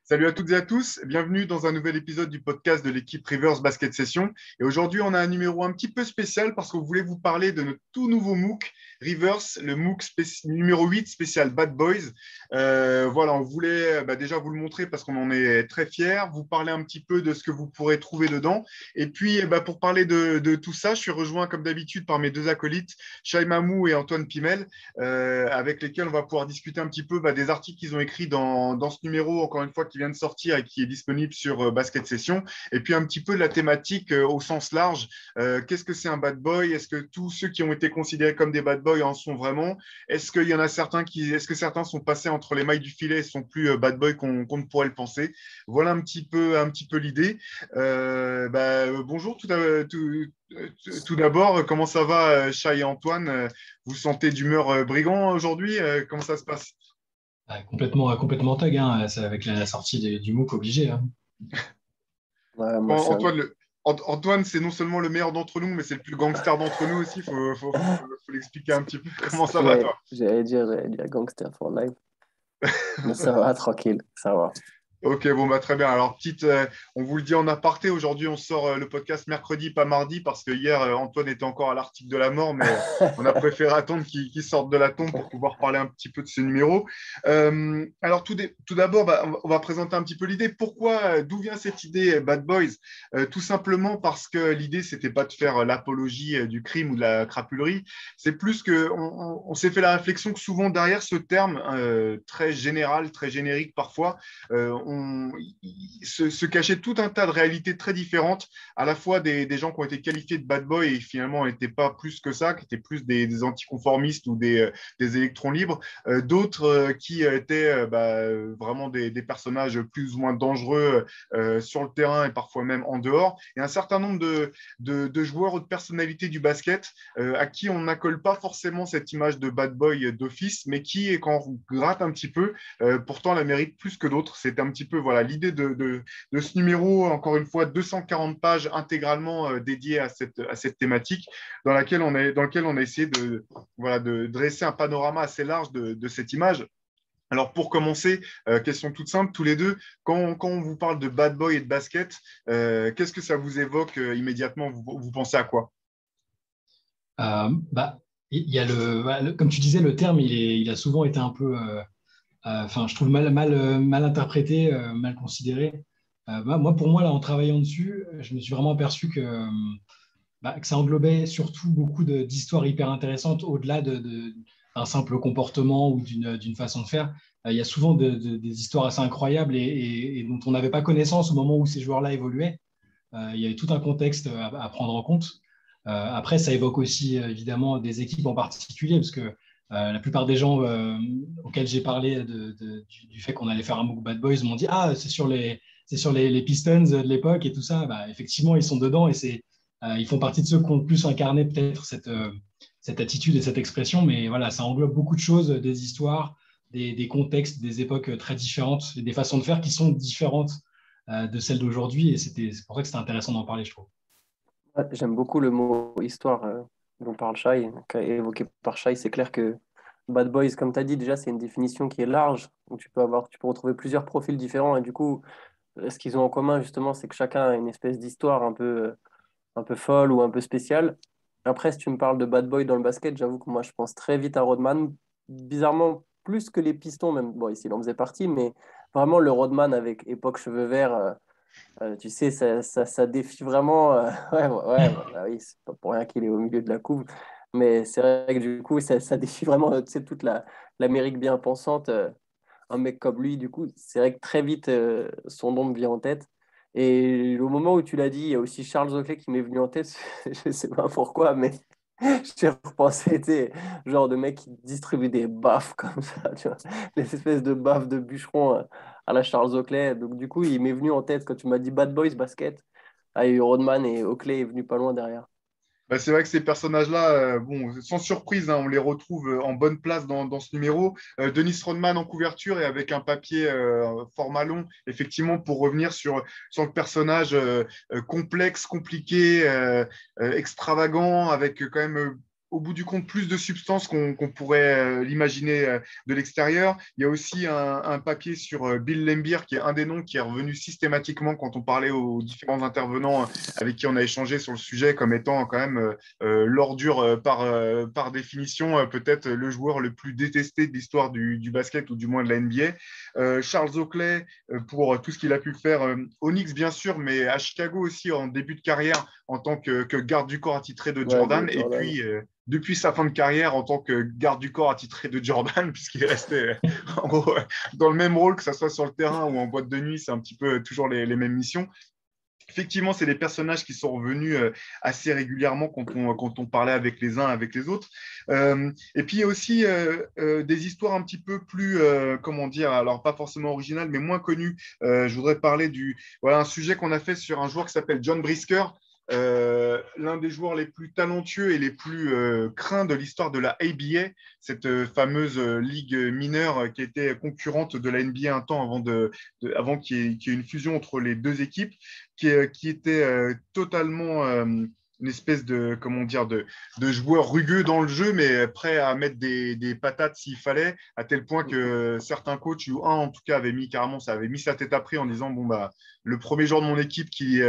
Salut à toutes et à tous, bienvenue dans un nouvel épisode du podcast de l'équipe Rivers Basket Session. Et aujourd'hui, on a un numéro un petit peu spécial parce qu'on voulait vous parler de notre tout nouveau MOOC, Rivers, le MOOC numéro 8 spécial Bad Boys. Voilà, on voulait déjà vous le montrer parce qu'on en est très fiers, vous parler un petit peu de ce que vous pourrez trouver dedans. Et puis, pour parler de tout ça, je suis rejoint comme d'habitude par mes deux acolytes, Shai Mamou et Antoine Pimel, avec lesquels on va pouvoir discuter un petit peu des articles qu'ils ont écrits dans ce numéro, encore une fois, qui vient de sortir et qui est disponible sur Basket Session. Et puis un petit peu de la thématique au sens large. Qu'est-ce que c'est un bad boy? Est-ce que tous ceux qui ont été considérés comme des bad boys en sont vraiment? Est-ce qu'il y en a certains est-ce que certains sont passés entre les mailles du filet et sont plus bad boys qu'on ne pourrait le penser? Voilà un petit peu l'idée. Bonjour tout d'abord, comment ça va, Shai et Antoine? Vous sentez d'humeur brigand aujourd'hui? Comment ça se passe? Complètement thug, hein. C'est avec la sortie du MOOC obligé, hein. Ouais, moi, je suis un... Antoine, Antoine, c'est non seulement le meilleur d'entre nous, mais c'est le plus gangster d'entre nous aussi. Faut l'expliquer un petit peu. Comment ça va, toi? J'allais dire gangster for life. Mais ça va, tranquille, ça va. Ok, bon, très bien. Alors, on vous le dit en aparté, aujourd'hui, on sort le podcast mercredi, pas mardi, parce que hier, Antoine était encore à l'article de la mort, mais on a préféré attendre qu'il sorte de la tombe pour pouvoir parler un petit peu de ce numéro. Alors, tout d'abord, on va présenter un petit peu l'idée. Pourquoi, d'où vient cette idée Bad Boys? Tout simplement parce que l'idée, c'était pas de faire l'apologie du crime ou de la crapulerie. C'est plus que on s'est fait la réflexion que souvent, derrière ce terme très général, très générique parfois, se cachait tout un tas de réalités très différentes, à la fois des gens qui ont été qualifiés de bad boy et finalement n'étaient pas plus que ça, qui étaient plus des anticonformistes ou des électrons libres, d'autres qui étaient vraiment des personnages plus ou moins dangereux sur le terrain et parfois même en dehors, et un certain nombre de joueurs ou de personnalités du basket à qui on n'accole pas forcément cette image de bad boy d'office, mais qui, quand on gratte un petit peu, pourtant la mérite plus que d'autres. C'était un petit peu voilà, l'idée de ce numéro, encore une fois, 240 pages intégralement dédiées à cette thématique, dans lequel on a essayé de dresser un panorama assez large de cette image. Alors pour commencer, question toute simple, tous les deux, quand on vous parle de bad boy et de basket, qu'est-ce que ça vous évoque immédiatement? Vous pensez à quoi? Euh, bah, il y a comme tu disais, le terme, il a souvent été un peu, je trouve mal interprété, mal considéré. Pour moi, là, en travaillant dessus, je me suis vraiment aperçu que ça englobait surtout beaucoup d'histoires hyper intéressantes au-delà d'un simple comportement ou d'une façon de faire. Il y a souvent des histoires assez incroyables et dont on n'avait pas connaissance au moment où ces joueurs-là évoluaient. Il y avait tout un contexte à prendre en compte. Après, ça évoque aussi évidemment des équipes en particulier, parce que la plupart des gens auxquels j'ai parlé du fait qu'on allait faire un MOOC Bad Boys m'ont dit ah, c'est sur les Pistons de l'époque et tout ça. Effectivement, ils sont dedans et ils font partie de ceux qui ont le plus incarné peut-être cette attitude et cette expression. Mais voilà, ça englobe beaucoup de choses, des histoires, des contextes, des époques très différentes et des façons de faire qui sont différentes de celles d'aujourd'hui. Et c'est pour ça que c'était intéressant d'en parler, je trouve. Ouais, j'aime beaucoup le mot histoire dont parle Shai, évoqué par Shai. C'est clair que Bad Boys, comme tu as dit, déjà, c'est une définition qui est large, où tu peux retrouver plusieurs profils différents. Et du coup, ce qu'ils ont en commun, justement, c'est que chacun a une espèce d'histoire un peu folle ou un peu spéciale. Après, si tu me parles de Bad Boy dans le basket, j'avoue que moi, je pense très vite à Rodman. Bizarrement, plus que les Pistons, même. Bon, ici, il en faisait partie, mais vraiment le Rodman avec époque cheveux verts. Tu sais, ça défie vraiment. Oui, c'est pas pour rien qu'il est au milieu de la couve. Mais c'est vrai que du coup, ça défie vraiment tu sais, toute l'Amérique bien pensante. Un mec comme lui, du coup, c'est vrai que très vite, son nom me vient en tête. Et au moment où tu l'as dit, il y a aussi Charles Oakley qui m'est venu en tête. Je sais pas pourquoi, mais j'ai repensé, tu sais, genre de mec qui distribue des baffes comme ça, tu vois, les espèces de baffes de bûcheron à la Charles Oakley. Donc, du coup, il m'est venu en tête quand tu m'as dit Bad Boys Basket. Ah, il y a eu Rodman et Oakley est venu pas loin derrière. C'est vrai que ces personnages-là, sans surprise, hein, on les retrouve en bonne place dans ce numéro. Dennis Rodman en couverture et avec un papier format long, effectivement, pour revenir sur le personnage complexe, compliqué, extravagant, avec quand même au bout du compte plus de substance qu'on pourrait l'imaginer de l'extérieur. Il y a aussi un papier sur Bill Laimbeer, qui est un des noms qui est revenu systématiquement quand on parlait aux différents intervenants avec qui on a échangé sur le sujet, comme étant quand même l'ordure par définition, peut-être le joueur le plus détesté de l'histoire du basket ou du moins de la NBA. Charles Oakley, pour tout ce qu'il a pu faire au Knicks, bien sûr, mais à Chicago aussi en début de carrière en tant que garde du corps attitré de Ouais, Jordan. de Et Jordan. puis, depuis sa fin de carrière en tant que garde du corps attitré de Jordan, puisqu'il restait en gros dans le même rôle, que ce soit sur le terrain ou en boîte de nuit, c'est un petit peu toujours les mêmes missions. Effectivement, c'est des personnages qui sont revenus assez régulièrement quand on parlait avec les uns, avec les autres. Et puis, il y a aussi des histoires un petit peu plus, comment dire, alors pas forcément originales, mais moins connues. Je voudrais parler voilà, un sujet qu'on a fait sur un joueur qui s'appelle John Brisker, l'un des joueurs les plus talentueux et les plus craints de l'histoire de la ABA, cette fameuse ligue mineure qui était concurrente de la NBA un temps avant qu'il y ait une fusion entre les deux équipes, qui était totalement une espèce de, comment dire, de joueur rugueux dans le jeu, mais prêt à mettre des patates s'il fallait, à tel point que certains coachs, ou un en tout cas, ça avait mis sa tête à prix en disant, bon, bah, le premier joueur de mon équipe qui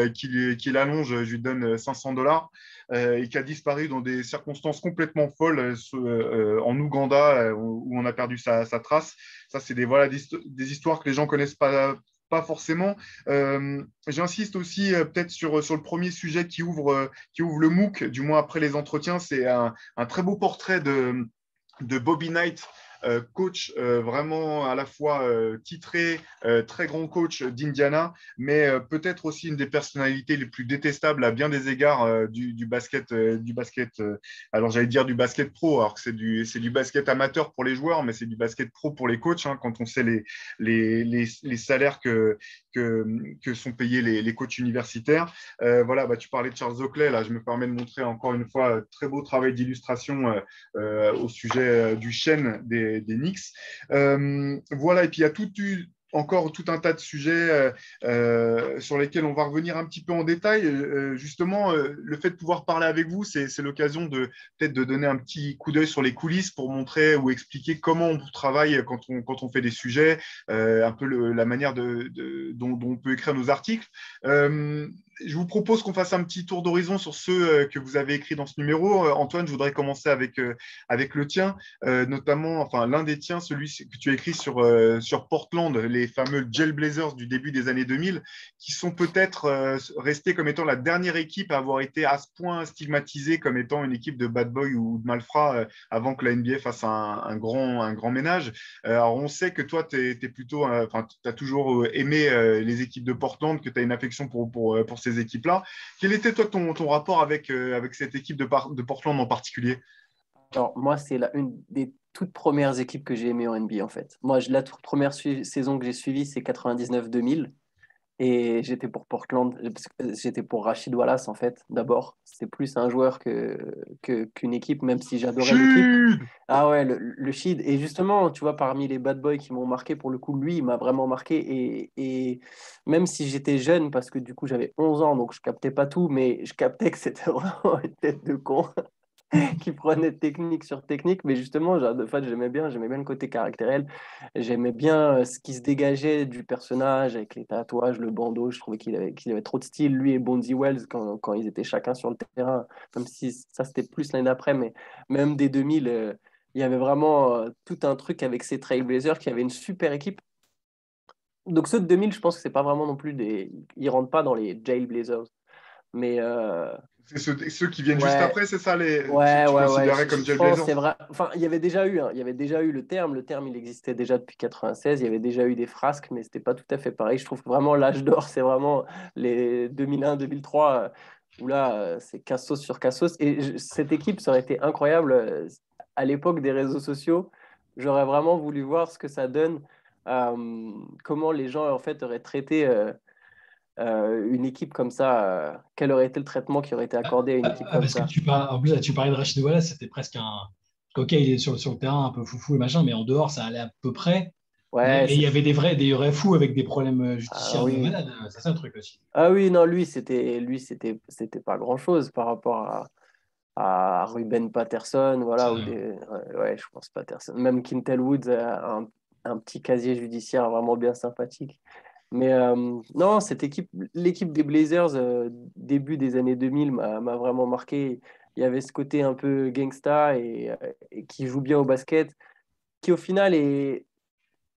l'allonge, je lui donne $500, et qui a disparu dans des circonstances complètement folles en Ouganda, où on a perdu sa trace. Ça, c'est voilà, des histoires que les gens connaissent pas forcément. J'insiste aussi peut-être sur le premier sujet qui ouvre le MOOC, du moins après les entretiens. C'est un très beau portrait de Bobby Knight, coach vraiment à la fois titré, très grand coach d'Indiana, mais peut-être aussi une des personnalités les plus détestables à bien des égards du basket. Alors j'allais dire du basket pro, alors que c'est du basket amateur pour les joueurs, mais c'est du basket pro pour les coachs, hein, quand on sait les salaires que sont payés les coachs universitaires. Voilà, bah, tu parlais de Charles Oakley, là je me permets de montrer encore une fois très beau travail d'illustration au sujet du chêne des Knicks. Voilà, et puis il y a encore tout un tas de sujets sur lesquels on va revenir un petit peu en détail. Justement, le fait de pouvoir parler avec vous, c'est l'occasion peut-être de donner un petit coup d'œil sur les coulisses pour montrer ou expliquer comment on travaille quand on fait des sujets, un peu la manière dont on peut écrire nos articles. Je vous propose qu'on fasse un petit tour d'horizon sur ceux que vous avez écrits dans ce numéro. Antoine, je voudrais commencer avec le tien, notamment, enfin l'un des tiens, celui que tu as écrit sur Portland, les fameux Jailblazers du début des années 2000, qui sont peut-être restés comme étant la dernière équipe à avoir été à ce point stigmatisée comme étant une équipe de bad boy ou de malfrats avant que la NBA fasse un grand ménage. Alors on sait que toi, tu as toujours aimé les équipes de Portland, que tu as une affection pour ces équipes-là. Quel était toi ton rapport avec cette équipe de Portland en particulier? Alors, moi, c'est une des toutes premières équipes que j'ai aimées en NBA, en fait. Moi, la toute première saison que j'ai suivie, c'est 99-2000. Et j'étais pour Portland, parce que j'étais pour Rachid Wallace, en fait, d'abord. C'était plus un joueur qu'une équipe, même si j'adorais l'équipe. Chut. Ah ouais, le Shid. Et justement, tu vois, parmi les bad boys qui m'ont marqué, pour le coup, lui, il m'a vraiment marqué. Et même si j'étais jeune, parce que du coup, j'avais 11 ans, donc je captais pas tout, mais je captais que c'était vraiment une tête de con qui prenait technique sur technique. Mais justement, en fait, j'aimais bien le côté caractériel. J'aimais bien ce qui se dégageait du personnage avec les tatouages, le bandeau. Je trouvais qu'il avait trop de style, lui et Bonzi Wells, quand ils étaient chacun sur le terrain, même si ça, c'était plus l'année d'après, mais même dès 2000, il y avait vraiment tout un truc avec ces Trailblazers qui avaient une super équipe. Donc ceux de 2000, je pense que c'est pas vraiment non plus des... Ils rentrent pas dans les Jailblazers. Mais C'est ceux qui viennent juste ouais, après, c'est ça, ceux que ouais, tu ouais, ouais. considérais comme Je pense Jailblazers? c'est vrai. Enfin, il y avait déjà eu, hein, il y avait déjà eu le terme. Le terme, il existait déjà depuis 96. Il y avait déjà eu des frasques, mais c'était pas tout à fait pareil. Je trouve que vraiment l'âge d'or, c'est vraiment les 2001, 2003, où là, c'est Cassos sur Cassos. Et cette équipe, ça aurait été incroyable à l'époque des réseaux sociaux. J'aurais vraiment voulu voir ce que ça donne, comment les gens en fait auraient traité. Une équipe comme ça, quel aurait été le traitement qui aurait été accordé à une équipe comme Parce que ça? en plus, là, tu parlais de Rachid Wallace, c'était presque un. Ok, il est sur le terrain un peu foufou et machin, mais en dehors, ça allait à peu près. Ouais, Mais il y avait des vrais fous avec des problèmes ah judiciaires de oui. malade. C'est ça le truc aussi. Ah oui, non, lui, c'était pas grand-chose par rapport à Ruben Patterson, voilà, ouais, je pense Patterson. Même Quintel Woods a un petit casier judiciaire vraiment bien sympathique. Mais non, l'équipe des Blazers, début des années 2000, m'a vraiment marqué. Il y avait ce côté un peu gangsta et qui joue bien au basket, qui au final est.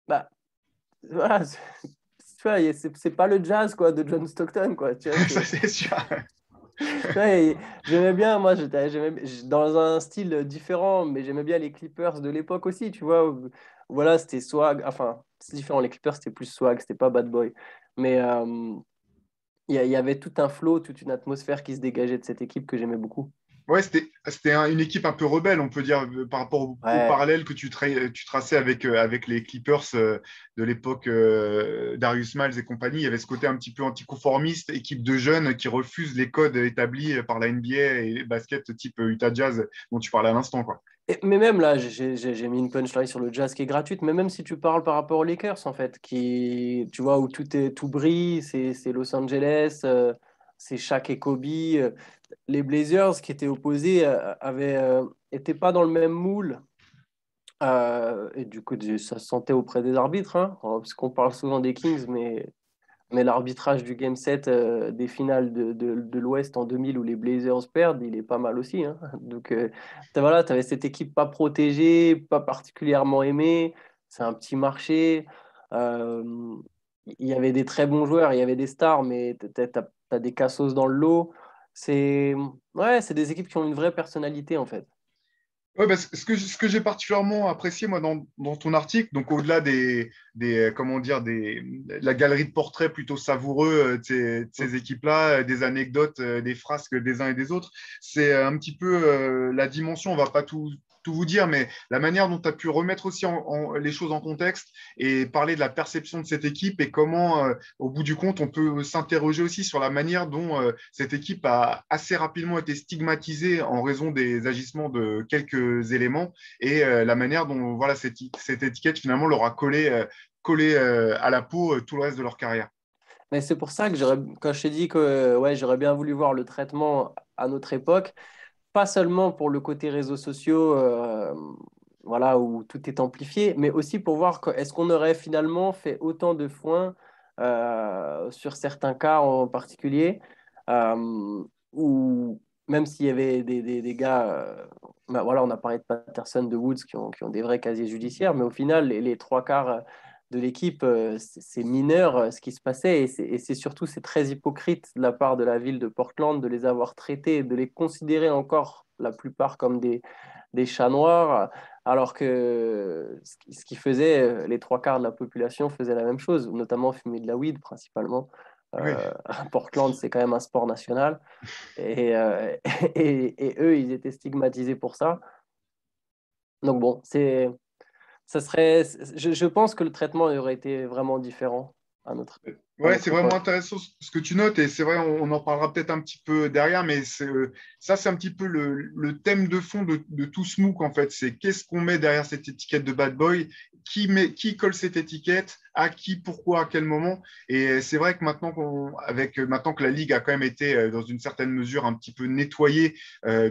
Bah, voilà, tu vois, c'est pas le Jazz quoi, de John Stockton, quoi. Tu vois, Ça, c'est sûr. ouais, j'aimais bien, moi, dans un style différent, mais j'aimais bien les Clippers de l'époque aussi, tu vois. Voilà, c'était swag, enfin, c'est différent. Les Clippers, c'était plus swag, c'était pas bad boy. Mais il y avait tout un flow, toute une atmosphère qui se dégageait de cette équipe que j'aimais beaucoup. Ouais, c'était une équipe un peu rebelle, on peut dire, par rapport au Ouais. parallèle que tu traçais avec les Clippers de l'époque Darius Miles et compagnie. Il y avait ce côté un petit peu anticonformiste, équipe de jeunes qui refusent les codes établis par la NBA et les baskets type Utah Jazz dont tu parlais à l'instant, quoi. Mais même là, j'ai mis une punchline sur le Jazz qui est gratuite, mais même si tu parles par rapport aux Lakers, en fait, tu vois, où tout brille, c'est Los Angeles, c'est Shaq et Kobe. Les Blazers qui étaient opposés étaient pas dans le même moule. Et du coup, ça se sentait auprès des arbitres, hein, parce qu'on parle souvent des Kings, mais l'arbitrage du Game 7 des finales de l'Ouest en 2000 où les Blazers perdent, il est pas mal aussi, hein. Donc, voilà, tu avais cette équipe pas protégée, pas particulièrement aimée. C'est un petit marché. Euh, il y avait des très bons joueurs, il y avait des stars, mais tu as des cassos dans le lot. C'est ouais, c'est des équipes qui ont une vraie personnalité, en fait. Ouais, bah, ce que j'ai particulièrement apprécié moi dans ton article, donc au-delà comment dire, la galerie de portraits plutôt savoureux de ces équipes-là, des anecdotes, des frasques des uns et des autres, c'est un petit peu la dimension, on va pas tout vous dire, mais la manière dont tu as pu remettre aussi les choses en contexte et parler de la perception de cette équipe et comment, au bout du compte, on peut s'interroger aussi sur la manière dont cette équipe a assez rapidement été stigmatisée en raison des agissements de quelques éléments et la manière dont voilà, cette étiquette finalement leur a collé à la peau tout le reste de leur carrière. Mais c'est pour ça que quand je t'ai dit que ouais, j'aurais bien voulu voir le traitement à notre époque, pas seulement pour le côté réseaux sociaux, voilà, où tout est amplifié, mais aussi pour voir est-ce qu'on aurait finalement fait autant de foin sur certains cas en particulier, où même s'il y avait des gars, bah, voilà, on a parlé de Patterson, de Woods qui ont des vrais casiers judiciaires, mais au final, les trois quarts de l'équipe, c'est mineur ce qui se passait, et c'est surtout c'est très hypocrite de la part de la ville de Portland de les avoir traités, de les considérer encore la plupart comme des chats noirs, alors que ce qui faisait, les trois quarts de la population faisaient la même chose, notamment fumer de la weed principalement. Oui. Portland, c'est quand même un sport national, et, et eux, ils étaient stigmatisés pour ça. Donc bon, ça serait, je pense que le traitement aurait été vraiment différent à à Ouais, notre c'est vraiment époque. intéressant ce que tu notes et c'est vrai, on en parlera peut-être un petit peu derrière, mais ça, c'est un petit peu le thème de fond de tout ce MOOC en fait. C'est qu'est-ce qu'on met derrière cette étiquette de bad boy, qui colle cette étiquette, à qui, pourquoi, à quel moment. Et c'est vrai que maintenant que la ligue a quand même été dans une certaine mesure un petit peu nettoyée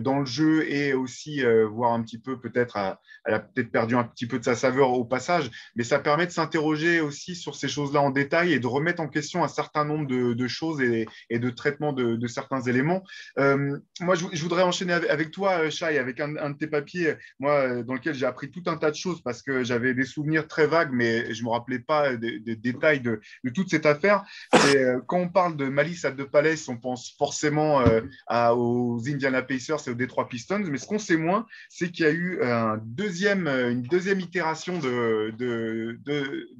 dans le jeu et aussi voire un petit peu peut-être, elle a peut-être perdu un petit peu de sa saveur au passage, mais ça permet de s'interroger aussi sur ces choses-là en détail et de remettre en question un certain nombre de choses et de traitement de certains éléments. Moi, je voudrais enchaîner avec toi, Shai, avec un de tes papiers, moi, dans lequel j'ai appris tout un tas de choses parce que j'avais des souvenirs très vagues, mais je ne me rappelais pas des détails de toute cette affaire. C'est quand on parle de Malice at the Palace, on pense forcément aux Indiana Pacers et aux Detroit Pistons, mais ce qu'on sait moins, c'est qu'il y a eu une deuxième itération de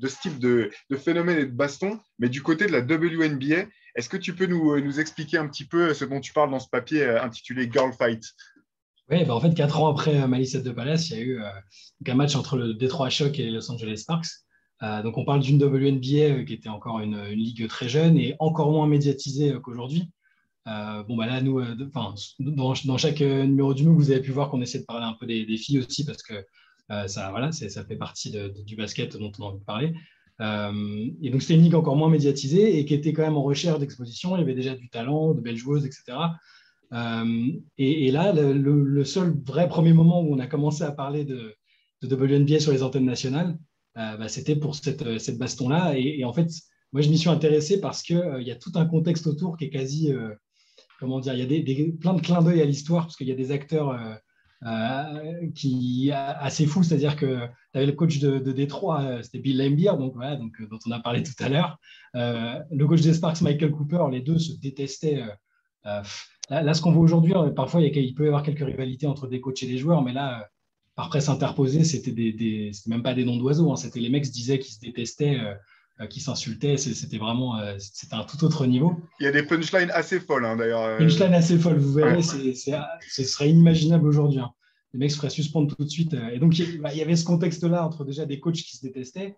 ce type de phénomène et de baston, mais du côté de la WNBA. Est-ce que tu peux nous expliquer un petit peu ce dont tu parles dans ce papier intitulé Girl Fight? Oui, bah en fait, 4 ans après Malice at the Palace, il y a eu donc un match entre le Detroit Shock et les Los Angeles Sparks. Donc, on parle d'une WNBA qui était encore une ligue très jeune et encore moins médiatisée qu'aujourd'hui. Bon, bah là, nous, dans chaque numéro du MOOC, vous avez pu voir qu'on essaie de parler un peu des filles aussi parce que ça, voilà, ça fait partie du basket dont on a envie de parler. Et donc, c'était une ligue encore moins médiatisée et qui était quand même en recherche d'exposition. Il y avait déjà du talent, de belles joueuses, etc. Et là, le seul vrai premier moment où on a commencé à parler de WNBA sur les antennes nationales, c'était pour cette baston-là. Et en fait, moi, je m'y suis intéressé parce qu'il y a tout un contexte autour qui est quasi, comment dire, il y a plein de clins d'œil à l'histoire, parce qu'il y a des acteurs assez fous, c'est-à-dire que tu avais le coach de Détroit, c'était Bill Laimbeer, donc, voilà, dont on a parlé tout à l'heure. Le coach des Sparks, Michael Cooper, les deux se détestaient. Là, ce qu'on voit aujourd'hui, parfois, il peut y avoir quelques rivalités entre des coachs et des joueurs, mais là, par presse interposée, c'était c'était même pas des noms d'oiseaux, hein, c'était les mecs qui se disaient qu'ils se détestaient, qui s'insultaient, c'était vraiment c'était un tout autre niveau. Il y a des punchlines assez folles, hein, d'ailleurs. Punchline assez folle, vous verrez, Ouais. ce serait inimaginable aujourd'hui, hein. Les mecs se feraient suspendre tout de suite. Et donc, il y avait ce contexte-là entre déjà des coachs qui se détestaient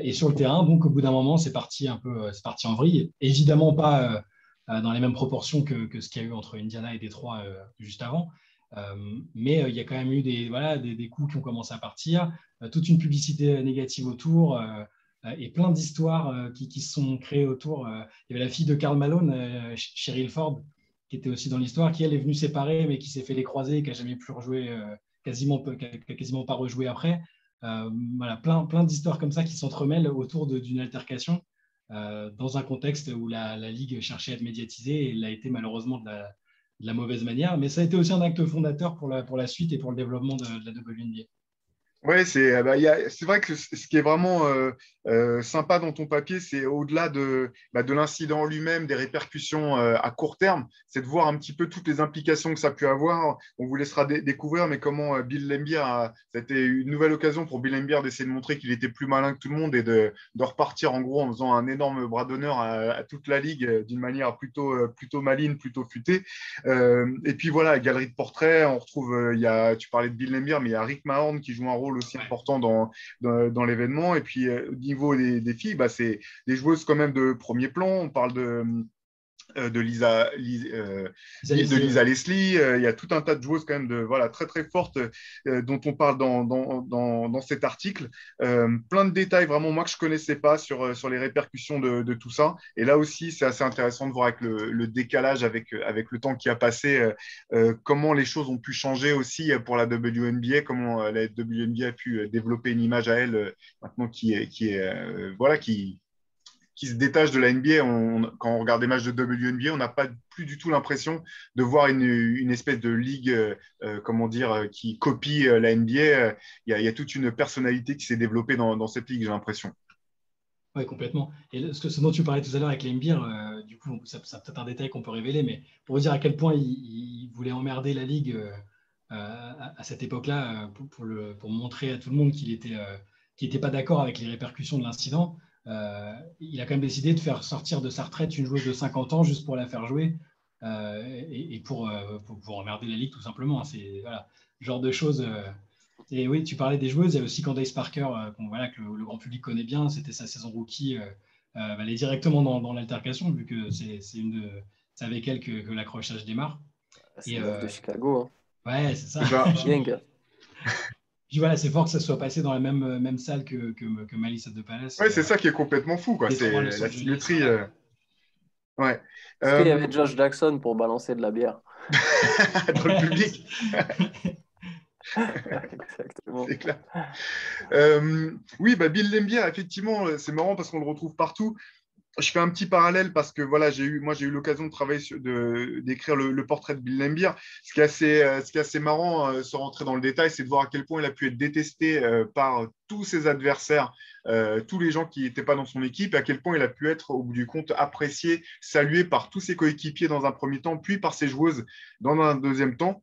et sur le terrain. Donc, au bout d'un moment, c'est parti c'est parti en vrille. Évidemment pas dans les mêmes proportions que ce qu'il y a eu entre Indiana et Détroit juste avant. Mais il y a quand même eu des coups qui ont commencé à partir, toute une publicité négative autour et plein d'histoires qui se sont créées autour. Il y avait la fille de Karl Malone, Cheryl Ford, qui était aussi dans l'histoire, qui elle est venue séparer, mais qui s'est fait les croisés, qui n'a jamais pu rejouer, qui a quasiment pas rejoué après. Voilà, plein d'histoires comme ça qui s'entremêlent autour d'une altercation dans un contexte où la Ligue cherchait à être médiatisée et l'a été malheureusement de la mauvaise manière. Mais ça a été aussi un acte fondateur pour la suite et pour le développement de la WNBA. Ouais, c'est vrai que ce qui est vraiment sympa dans ton papier, c'est au-delà de l'incident lui-même, des répercussions à court terme, c'est de voir un petit peu toutes les implications que ça a pu avoir. On vous laissera découvrir, mais comment Bill Laimbeer ça a été une nouvelle occasion pour Bill Laimbeer d'essayer de montrer qu'il était plus malin que tout le monde et de repartir en gros en faisant un énorme bras d'honneur à toute la ligue d'une manière plutôt maligne, plutôt futée. Et puis voilà, galerie de portraits, on retrouve, tu parlais de Bill Laimbeer, mais il y a Rick Mahorn qui joue un rôle aussi important dans l'événement. Et puis au niveau des filles, c'est des joueuses quand même de premier plan. On parle de Lisa Leslie. Il y a tout un tas de joueuses quand même très très fortes dont on parle dans cet article. Plein de détails vraiment moi que je connaissais pas sur les répercussions de tout ça. Et là aussi, c'est assez intéressant de voir avec le décalage, avec le temps qui a passé, comment les choses ont pu changer aussi pour la WNBA, comment la WNBA a pu développer une image à elle maintenant qui se détache de la NBA. Quand on regarde des matchs de WNBA, on n'a pas plus du tout l'impression de voir une espèce de ligue, comment dire, qui copie la NBA. Il y a toute une personnalité qui s'est développée dans cette ligue, j'ai l'impression. Oui, complètement. Et ce dont tu parlais tout à l'heure avec Laimbeer, du coup, c'est peut-être un détail qu'on peut révéler, mais pour vous dire à quel point il voulait emmerder la Ligue à cette époque-là, pour montrer à tout le monde qu'il n'était pas d'accord avec les répercussions de l'incident, il a quand même décidé de faire sortir de sa retraite une joueuse de 50 ans juste pour la faire jouer et pour emmerder la Ligue, tout simplement. C'est voilà, le genre de choses. Et oui, tu parlais des joueuses, il y a aussi Candace Parker, que le grand public connaît bien, c'était sa saison rookie. Elle est directement dans l'altercation, vu que c'est avec elle que l'accrochage démarre. C'est l'œuf de Chicago. Hein. Ouais, c'est ça. Puis voilà, c'est fort que ça soit passé dans la même salle que Malice at the Palace. Ouais, c'est ça qui est complètement fou, quoi. C'est la symétrie. Ouais. Est-ce qu'il y avait Josh Jackson pour balancer de la bière dans le public? Exactement. C'est clair. Oui, Bill Laimbeer, effectivement, c'est marrant parce qu'on le retrouve partout. Je fais un petit parallèle parce que voilà, j'ai eu l'occasion de travailler d'écrire le portrait de Bill Laimbeer. Ce qui est assez marrant, sans rentrer dans le détail, c'est de voir à quel point il a pu être détesté par tous ses adversaires, tous les gens qui n'étaient pas dans son équipe, et à quel point il a pu être, au bout du compte, apprécié, salué par tous ses coéquipiers dans un premier temps, puis par ses joueuses dans un deuxième temps.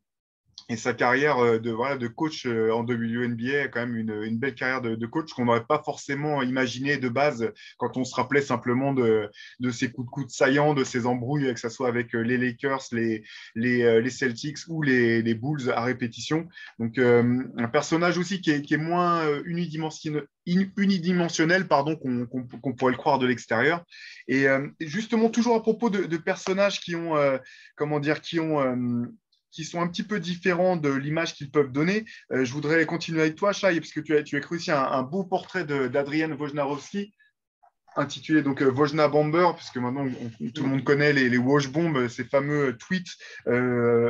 Et sa carrière de coach en WNBA, quand même une belle carrière de coach qu'on n'aurait pas forcément imaginé de base quand on se rappelait simplement de ses coups de coude saillants, de ses embrouilles, que ce soit avec les Lakers, les Celtics ou les Bulls à répétition. Donc un personnage aussi qui est moins unidimensionnel qu'on pourrait le croire de l'extérieur. Et justement, toujours à propos de personnages qui ont, qui sont un petit peu différents de l'image qu'ils peuvent donner. Je voudrais continuer avec toi, Shai, parce que tu as écrit aussi un beau portrait d'Adrienne Wojnarowski. intitulé donc Wojna Bomber, puisque maintenant tout le monde connaît les Woj Bombs, ces fameux tweets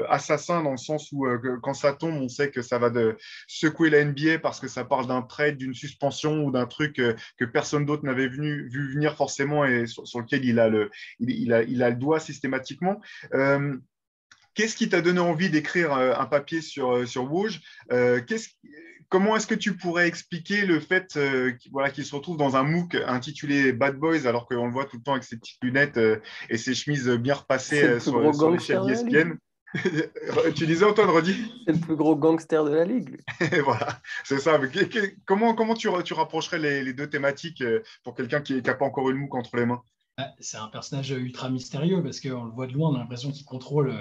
assassins, dans le sens où quand ça tombe, on sait que ça va secouer la NBA parce que ça parle d'un trade, d'une suspension ou d'un truc que personne d'autre n'avait vu venir forcément et sur lequel il a le doigt systématiquement. Qu'est-ce qui t'a donné envie d'écrire un papier sur Woj? Comment est-ce que tu pourrais expliquer le fait qu'il se retrouve dans un MOOC intitulé Bad Boys, alors qu'on le voit tout le temps avec ses petites lunettes et ses chemises bien repassées C'est le plus gros sur l'échelle gangster de la ligue. d'ESPN? Tu disais, Antoine, redis? C'est le plus gros gangster de la ligue. Et voilà, c'est ça. Mais comment tu rapprocherais les deux thématiques pour quelqu'un qui n'a pas encore eu le MOOC entre les mains? C'est un personnage ultra mystérieux parce qu'on le voit de loin, on a l'impression qu'il contrôle,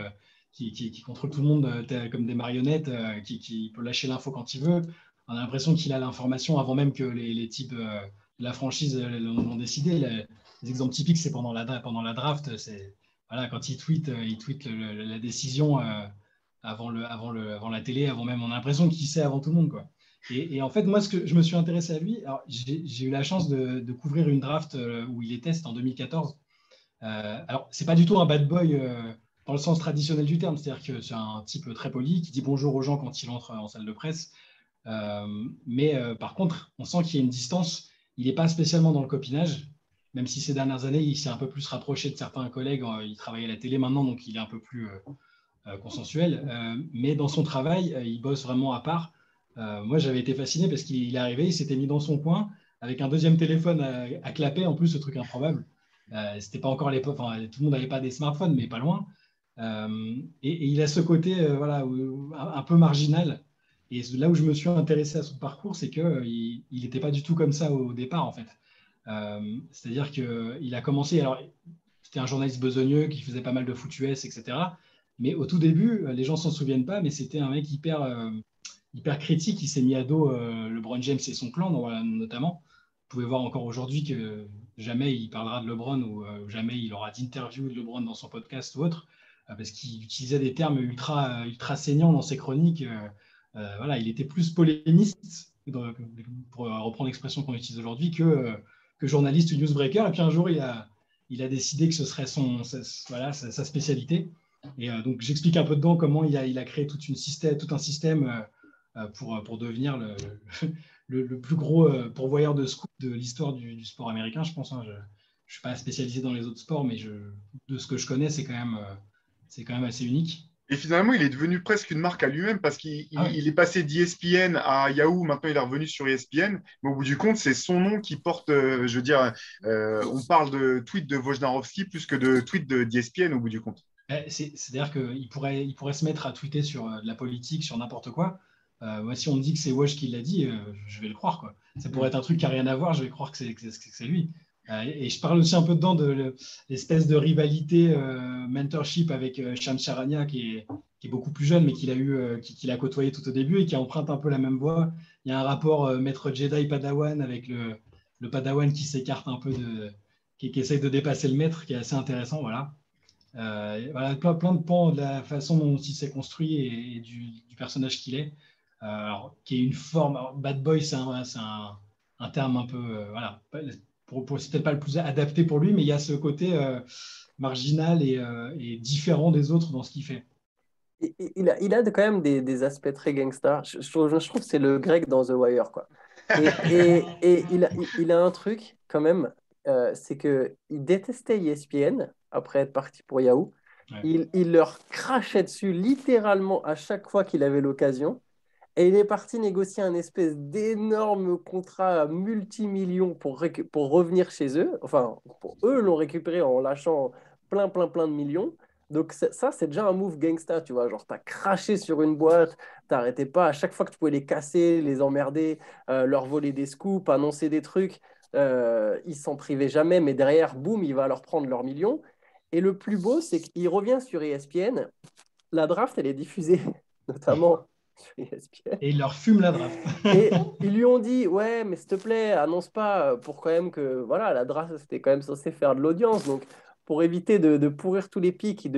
qui contrôle tout le monde comme des marionnettes, qui peut lâcher l'info quand il veut. On a l'impression qu'il a l'information avant même que les types de la franchise l'ont décidé. Les exemples typiques, c'est pendant la draft. Voilà, quand il tweet la décision avant la télé, avant même. On a l'impression qu'il sait avant tout le monde, quoi. Et en fait, moi, je me suis intéressé à lui. Alors, j'ai eu la chance de couvrir une draft où il était, c'était en 2014. Alors, c'est pas du tout un bad boy dans le sens traditionnel du terme, c'est-à-dire que c'est un type très poli qui dit bonjour aux gens quand il entre en salle de presse. Mais par contre, on sent qu'il y a une distance. Il n'est pas spécialement dans le copinage, même si ces dernières années, il s'est un peu plus rapproché de certains collègues. Il travaille à la télé maintenant, donc il est un peu plus consensuel. Mais dans son travail, il bosse vraiment à part. Moi, j'avais été fasciné parce qu'il est arrivé, il s'était mis dans son coin avec un deuxième téléphone à clapper, en plus, ce truc improbable. C'était pas encore l'époque, enfin, tout le monde n'avait pas des smartphones, mais pas loin. Et il a ce côté voilà, un peu marginal. Et là où je me suis intéressé à son parcours, c'est qu'il n'était pas du tout comme ça au départ, en fait. C'est-à-dire qu'il a commencé, alors c'était un journaliste besogneux qui faisait pas mal de foot US, etc. Mais au tout début, les gens s'en souviennent pas, mais c'était un mec hyper critique. Il s'est mis à dos LeBron James et son clan, notamment. Vous pouvez voir encore aujourd'hui que jamais il parlera de LeBron ou jamais il aura d'interview de LeBron dans son podcast ou autre, parce qu'il utilisait des termes ultra saignants dans ses chroniques. Voilà, il était plus polémiste, pour reprendre l'expression qu'on utilise aujourd'hui, que journaliste ou newsbreaker. Et puis un jour, il a décidé que ce serait sa spécialité. Et donc, j'explique un peu dedans comment il a créé tout un système pour devenir le plus gros pourvoyeur de scoop de l'histoire du sport américain, je pense. Hein. Je ne suis pas spécialisé dans les autres sports, mais de ce que je connais, c'est quand même assez unique. Et finalement, il est devenu presque une marque à lui-même parce qu'il ouais. est passé d'ESPN à Yahoo. Maintenant, il est revenu sur ESPN. Mais au bout du compte, c'est son nom qui porte, je veux dire, on parle de tweets de Wojnarowski plus que de tweets d'ESPN au bout du compte. C'est-à-dire qu'il pourrait se mettre à tweeter sur de la politique, sur n'importe quoi. Moi, si on me dit que c'est Woj qui l'a dit, je vais le croire, quoi. Ça pourrait être un truc qui n'a rien à voir, je vais croire que c'est lui. Et je parle aussi un peu dedans de l'espèce de rivalité mentorship avec Shams Charania qui est beaucoup plus jeune, mais qu'il a côtoyé tout au début et qui emprunte un peu la même voie. Il y a un rapport maître Jedi Padawan avec le Padawan qui s'écarte un peu qui essaye de dépasser le maître, qui est assez intéressant, voilà. Voilà, plein de pans de la façon dont il s'est construit et du personnage qu'il est. Alors, qui est une forme. Alors, bad boy, c'est un terme un peu. Voilà. C'est peut-être pas le plus adapté pour lui, mais il y a ce côté marginal et différent des autres dans ce qu'il fait. Il a quand même des aspects très gangsta. Je trouve que c'est le grec dans The Wire, quoi. Et il a un truc, quand même, c'est qu'il détestait ESPN après être parti pour Yahoo. Ouais. Il leur crachait dessus littéralement à chaque fois qu'il avait l'occasion. Et il est parti négocier un espèce d'énorme contrat à multimillions pour revenir chez eux. Enfin, pour eux l'ont récupéré en lâchant plein de millions. Donc ça, c'est déjà un move gangsta, tu vois. Genre, t'as craché sur une boîte, t'arrêtais pas. À chaque fois que tu pouvais les casser, les emmerder, leur voler des scoops, annoncer des trucs, ils s'en privaient jamais. Mais derrière, boum, il va leur prendre leurs millions. Et le plus beau, c'est qu'il revient sur ESPN. La draft, elle est diffusée notamment sur ESPN. Et il leur fume la draft. Et ils lui ont dit, ouais, mais s'il te plaît, annonce pas pour quand même que, voilà, la draft, c'était quand même censé faire de l'audience. Donc, pour éviter de pourrir tous les pics,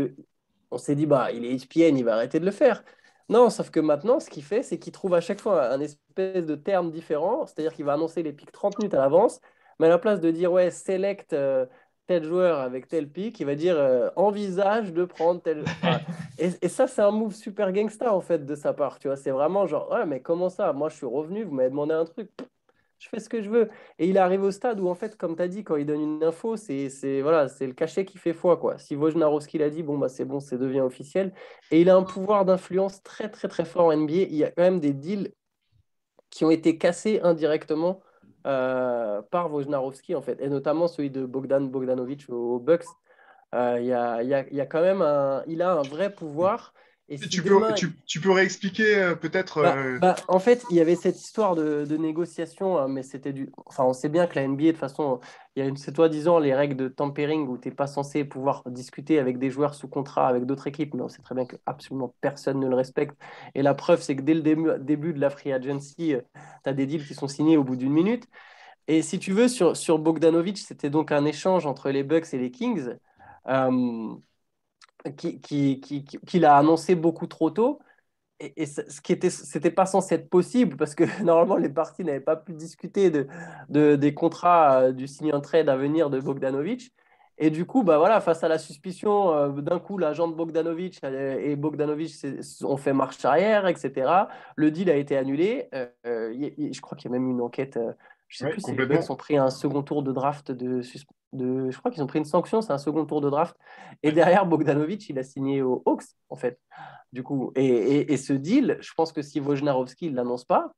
on s'est dit, bah, il est ESPN, il va arrêter de le faire. Non, sauf que maintenant, ce qu'il fait, c'est qu'il trouve à chaque fois un espèce de terme différent, c'est-à-dire qu'il va annoncer les pics 30 minutes à l'avance. Mais à la place de dire, ouais, select tel joueur avec tel pick, il va dire, envisage de prendre tel. Enfin, et ça, c'est un move super gangsta, en fait, de sa part. Tu vois, c'est vraiment genre, ouais, mais comment ça? Moi, je suis revenu, vous m'avez demandé un truc. Je fais ce que je veux. Et il arrive au stade où, en fait, comme tu as dit, quand il donne une info, voilà, c'est le cachet qui fait foi, quoi. Si Wojnarowski l'a dit, bon, bah, c'est bon, ça devient officiel. Et il a un pouvoir d'influence très, très, très fort en NBA. Il y a quand même des deals qui ont été cassés indirectement par Wojnarowski, en fait, et notamment celui de Bogdan Bogdanovic aux Bucks. Il y a quand même il a un vrai pouvoir. Et si demain, Tu peux réexpliquer peut-être en fait, il y avait cette histoire de négociation, hein, mais c'était Enfin, on sait bien que la NBA, de toute façon, il y a c'est toi disant les règles de tampering où tu n'es pas censé pouvoir discuter avec des joueurs sous contrat avec d'autres équipes, mais on sait très bien que absolument personne ne le respecte. Et la preuve, c'est que dès le début de la free agency, tu as des deals qui sont signés au bout d'une minute. Et si tu veux, sur Bogdanovic, c'était donc un échange entre les Bucks et les Kings qu'il a annoncé beaucoup trop tôt. Et c'était pas censé être possible parce que normalement les parties n'avaient pas pu discuter des contrats du sign and trade à venir de Bogdanovic. Et du coup, bah voilà, face à la suspicion, d'un coup, l'agent de Bogdanovic et Bogdanovic ont fait marche arrière, etc. Le deal a été annulé. Je crois qu'il y a même une enquête. Je sais ouais, plus si les Bucks complètement. ont pris un second tour de draft je crois qu'ils ont pris une sanction, c'est un second tour de draft. Et derrière, Bogdanovic, il a signé aux Hawks, en fait. Du coup, et ce deal, je pense que si Wojnarowski ne l'annonce pas,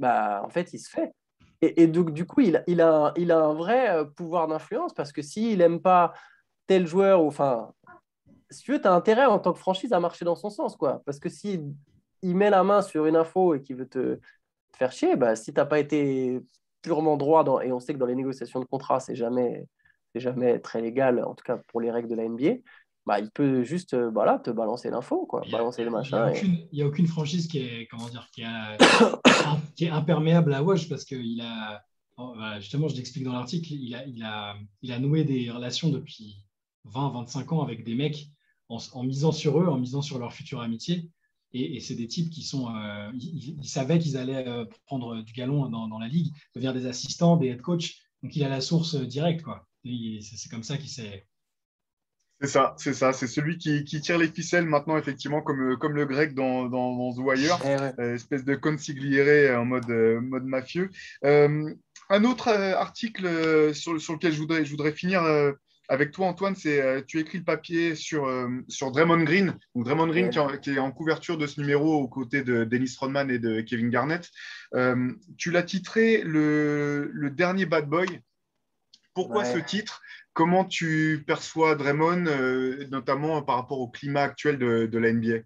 bah, en fait, il se fait. Et donc, du coup, il a un vrai pouvoir d'influence parce que s'il n'aime pas tel joueur, ou, enfin, si tu veux, tu as intérêt en tant que franchise à marcher dans son sens, quoi. Parce que s'il il met la main sur une info et qu'il veut te faire chier, bah, si tu n'as pas été purement droit, et on sait que dans les négociations de contrat, c'est jamais très légal, en tout cas pour les règles de la NBA, bah, il peut juste voilà, te balancer l'info, quoi, balancer le machin. Il y a aucune franchise qui est, comment dire, qui est imperméable à Woj parce qu'il a, voilà, justement, je l'explique dans l'article, il a noué des relations depuis 20-25 ans avec des mecs en misant sur eux, en misant sur leur future amitié. Et c'est des types qui sont. Ils savaient qu'ils allaient prendre du galon dans la ligue, devenir des assistants, des head coach. Donc il a la source directe, quoi. C'est comme ça qu'il s'est. C'est ça. C'est celui qui tire les ficelles maintenant, effectivement, comme le grec dans The Wire, Ouais. espèce de consigliere en mode mafieux. Un autre article sur lequel je voudrais finir avec toi, Antoine, c'est tu écris le papier sur Draymond Green. Donc Draymond Green Ouais. qui est en couverture de ce numéro aux côtés de Dennis Rodman et de Kevin Garnett. Tu l'as titré le dernier bad boy. Pourquoi ce Ouais. titre? Comment tu perçois Draymond, notamment par rapport au climat actuel de la NBA?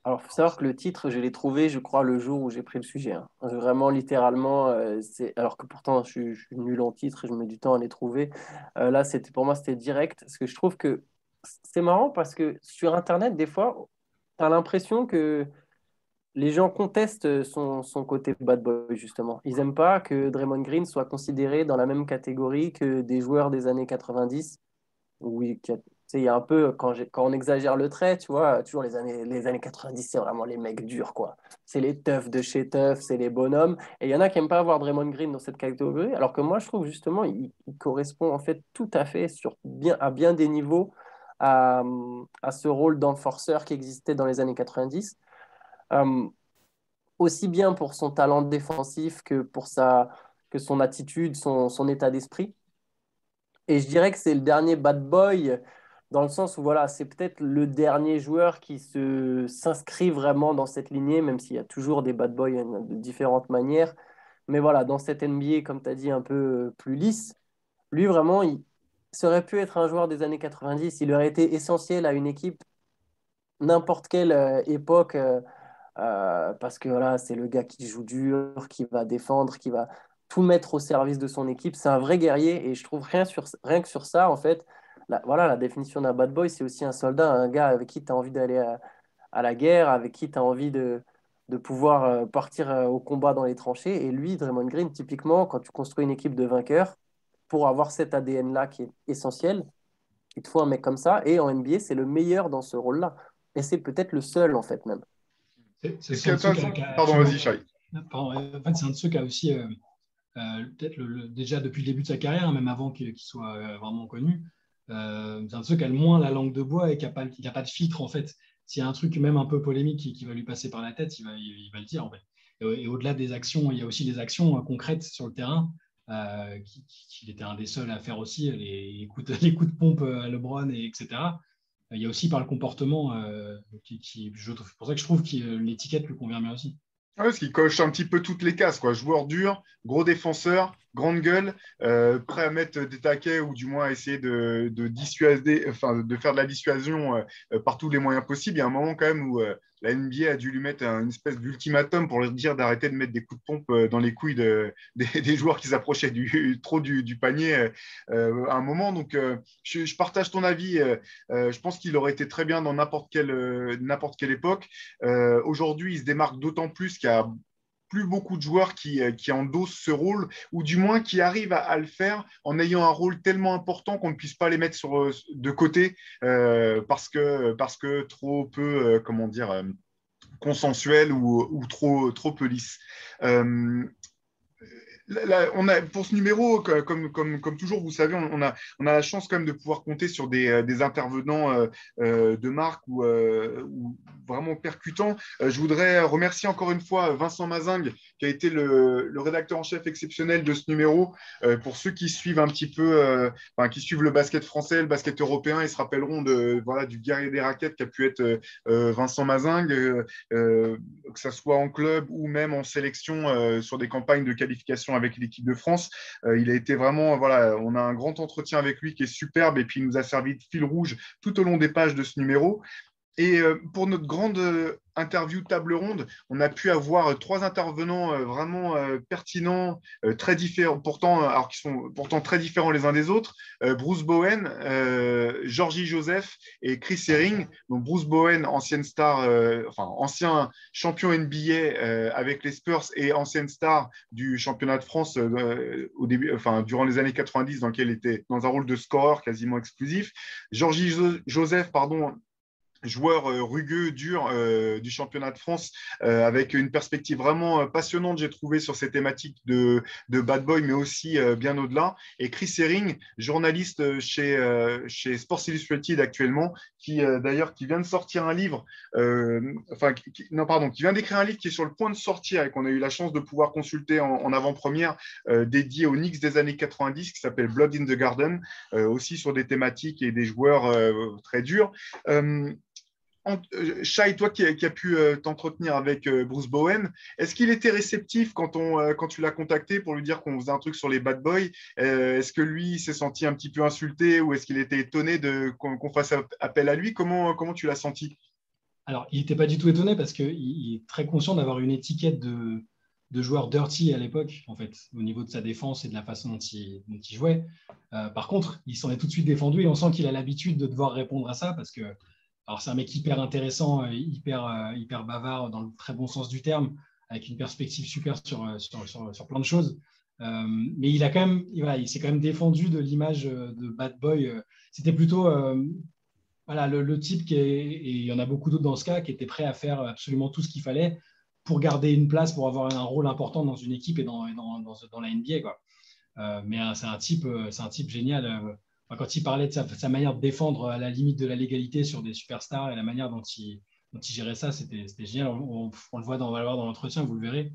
Alors, il faut savoir que le titre, je l'ai trouvé, je crois, le jour où j'ai pris le sujet, hein. Vraiment, littéralement, alors que pourtant, je suis nul en titre et je mets du temps à les trouver. Là, pour moi, c'était direct. Parce que je trouve que c'est marrant parce que sur Internet, des fois, tu as l'impression que les gens contestent son côté bad boy, justement. Ils n'aiment pas que Draymond Green soit considéré dans la même catégorie que des joueurs des années 90. Oui, tu sais, il y a un peu, quand on exagère le trait, tu vois, toujours les années 90, c'est vraiment les mecs durs, quoi. C'est les teufs de chez teufs, c'est les bonhommes. Et il y en a qui n'aiment pas avoir Draymond Green dans cette catégorie, alors que moi, je trouve justement, il correspond en fait tout à fait à bien des niveaux à ce rôle d'enforceur qui existait dans les années 90. Euh, Aussi bien pour son talent défensif que que son attitude, son état d'esprit. Et je dirais que c'est le dernier bad boy dans le sens où voilà, c'est peut-être le dernier joueur qui s'inscrit vraiment dans cette lignée, même s'il y a toujours des bad boys de différentes manières. Mais voilà, dans cette NBA, comme tu as dit, un peu plus lisse, lui vraiment, ça aurait pu être un joueur des années 90. Il aurait été essentiel à une équipe, n'importe quelle époque, parce que voilà, c'est le gars qui joue dur, qui va défendre, qui va tout mettre au service de son équipe. C'est un vrai guerrier et je trouve rien que sur ça, en fait, voilà, la définition d'un bad boy, c'est aussi un soldat, un gars avec qui tu as envie d'aller à la guerre, avec qui tu as envie de pouvoir partir au combat dans les tranchées. Et lui, Draymond Green, typiquement, quand tu construis une équipe de vainqueurs, pour avoir cet ADN-là qui est essentiel, il te faut un mec comme ça. Et en NBA, c'est le meilleur dans ce rôle-là. Et c'est peut-être le seul, en fait, même. C'est Ce qui est un de ceux intéressant, qui a pardon, absolument. vas-y, Shai. En fait, c'est un de ceux qui a aussi peut-être déjà depuis le début de sa carrière, hein, même avant qu'il soit vraiment connu. C'est un de ceux qui a le moins la langue de bois et qui n'a pas de filtre, en fait. S'il y a un truc même un peu polémique qui va lui passer par la tête, il va le dire, en fait. Et au-delà des actions, il y a aussi des actions concrètes sur le terrain qu'il était un des seuls à faire aussi, les coups de pompe à LeBron, etc. Il y a aussi par le comportement, c'est pour ça que je trouve que l'étiquette lui convient bien aussi. Ouais, parce qu'il coche un petit peu toutes les cases, quoi. Joueur dur, gros défenseur, grande gueule, prêt à mettre des taquets ou du moins à essayer de dissuader, enfin, de faire de la dissuasion par tous les moyens possibles. Il y a un moment quand même où la NBA a dû lui mettre une espèce d'ultimatum pour leur dire d'arrêter de mettre des coups de pompe dans les couilles des joueurs qui s'approchaient trop du panier à un moment. Donc, je partage ton avis. Je pense qu'il aurait été très bien dans n'importe quelle époque. Aujourd'hui, il se démarque d'autant plus qu'il y a plus beaucoup de joueurs qui endossent ce rôle, ou du moins qui arrivent à le faire en ayant un rôle tellement important qu'on ne puisse pas les mettre de côté parce que trop peu, comment dire, consensuel ou trop peu lisse. Pour ce numéro, comme toujours, vous savez, on a la chance quand même de pouvoir compter sur des intervenants de marque ou vraiment percutants. Je voudrais remercier encore une fois Vincent Mazingue, qui a été le rédacteur en chef exceptionnel de ce numéro. Pour ceux qui suivent un petit peu, qui suivent le basket français, le basket européen, ils se rappelleront du guerrier des raquettes qui a pu être Vincent Mazingue, que ce soit en club ou même en sélection sur des campagnes de qualification avec l'équipe de France. Il a été vraiment, on a un grand entretien avec lui qui est superbe et puis il nous a servi de fil rouge tout au long des pages de ce numéro. Et pour notre grande interview table ronde, on a pu avoir trois intervenants vraiment pertinents, très différents, alors qui sont pourtant très différents les uns des autres. Bruce Bowen, Georgie Joseph et Chris Herring. Donc Bruce Bowen, ancienne star, ancien champion NBA avec les Spurs et ancienne star du championnat de France au début, durant les années 90, dans lequel il était dans un rôle de scoreur quasiment exclusif. Georgie Joseph, pardon, joueur rugueux, dur du championnat de France, avec une perspective vraiment passionnante, j'ai trouvé, sur ces thématiques de bad boy, mais aussi bien au-delà. Et Chris Herring, journaliste chez Sports Illustrated actuellement, d'ailleurs qui vient de sortir un livre, qui vient d'écrire un livre qui est sur le point de sortir et qu'on a eu la chance de pouvoir consulter en avant-première, dédié aux Knicks des années 90, qui s'appelle Blood in the Garden, aussi sur des thématiques et des joueurs très durs. Shai, toi qui as pu t'entretenir avec Bruce Bowen, est-ce qu'il était réceptif quand tu l'as contacté pour lui dire qu'on faisait un truc sur les bad boys? Est-ce que lui s'est senti un petit peu insulté ou est-ce qu'il était étonné qu'on fasse appel à lui? Comment tu l'as senti? Alors, il n'était pas du tout étonné parce qu'il est très conscient d'avoir une étiquette de joueur dirty à l'époque, en fait, au niveau de sa défense et de la façon dont il jouait. Par contre, il s'en est tout de suite défendu et on sent qu'il a l'habitude de devoir répondre à ça parce que alors, c'est un mec hyper intéressant, hyper bavard dans le très bon sens du terme, avec une perspective super sur plein de choses. Mais il s'est quand même défendu de l'image de bad boy. C'était plutôt le type et il y en a beaucoup d'autres dans ce cas, qui était prêt à faire absolument tout ce qu'il fallait pour garder une place, pour avoir un rôle important dans une équipe et dans la NBA, quoi. Mais c'est un type génial. Quand il parlait de sa manière de défendre à la limite de la légalité sur des superstars et la manière dont il gérait ça, c'était génial. On le voit on va le voir dans l'entretien, vous le verrez.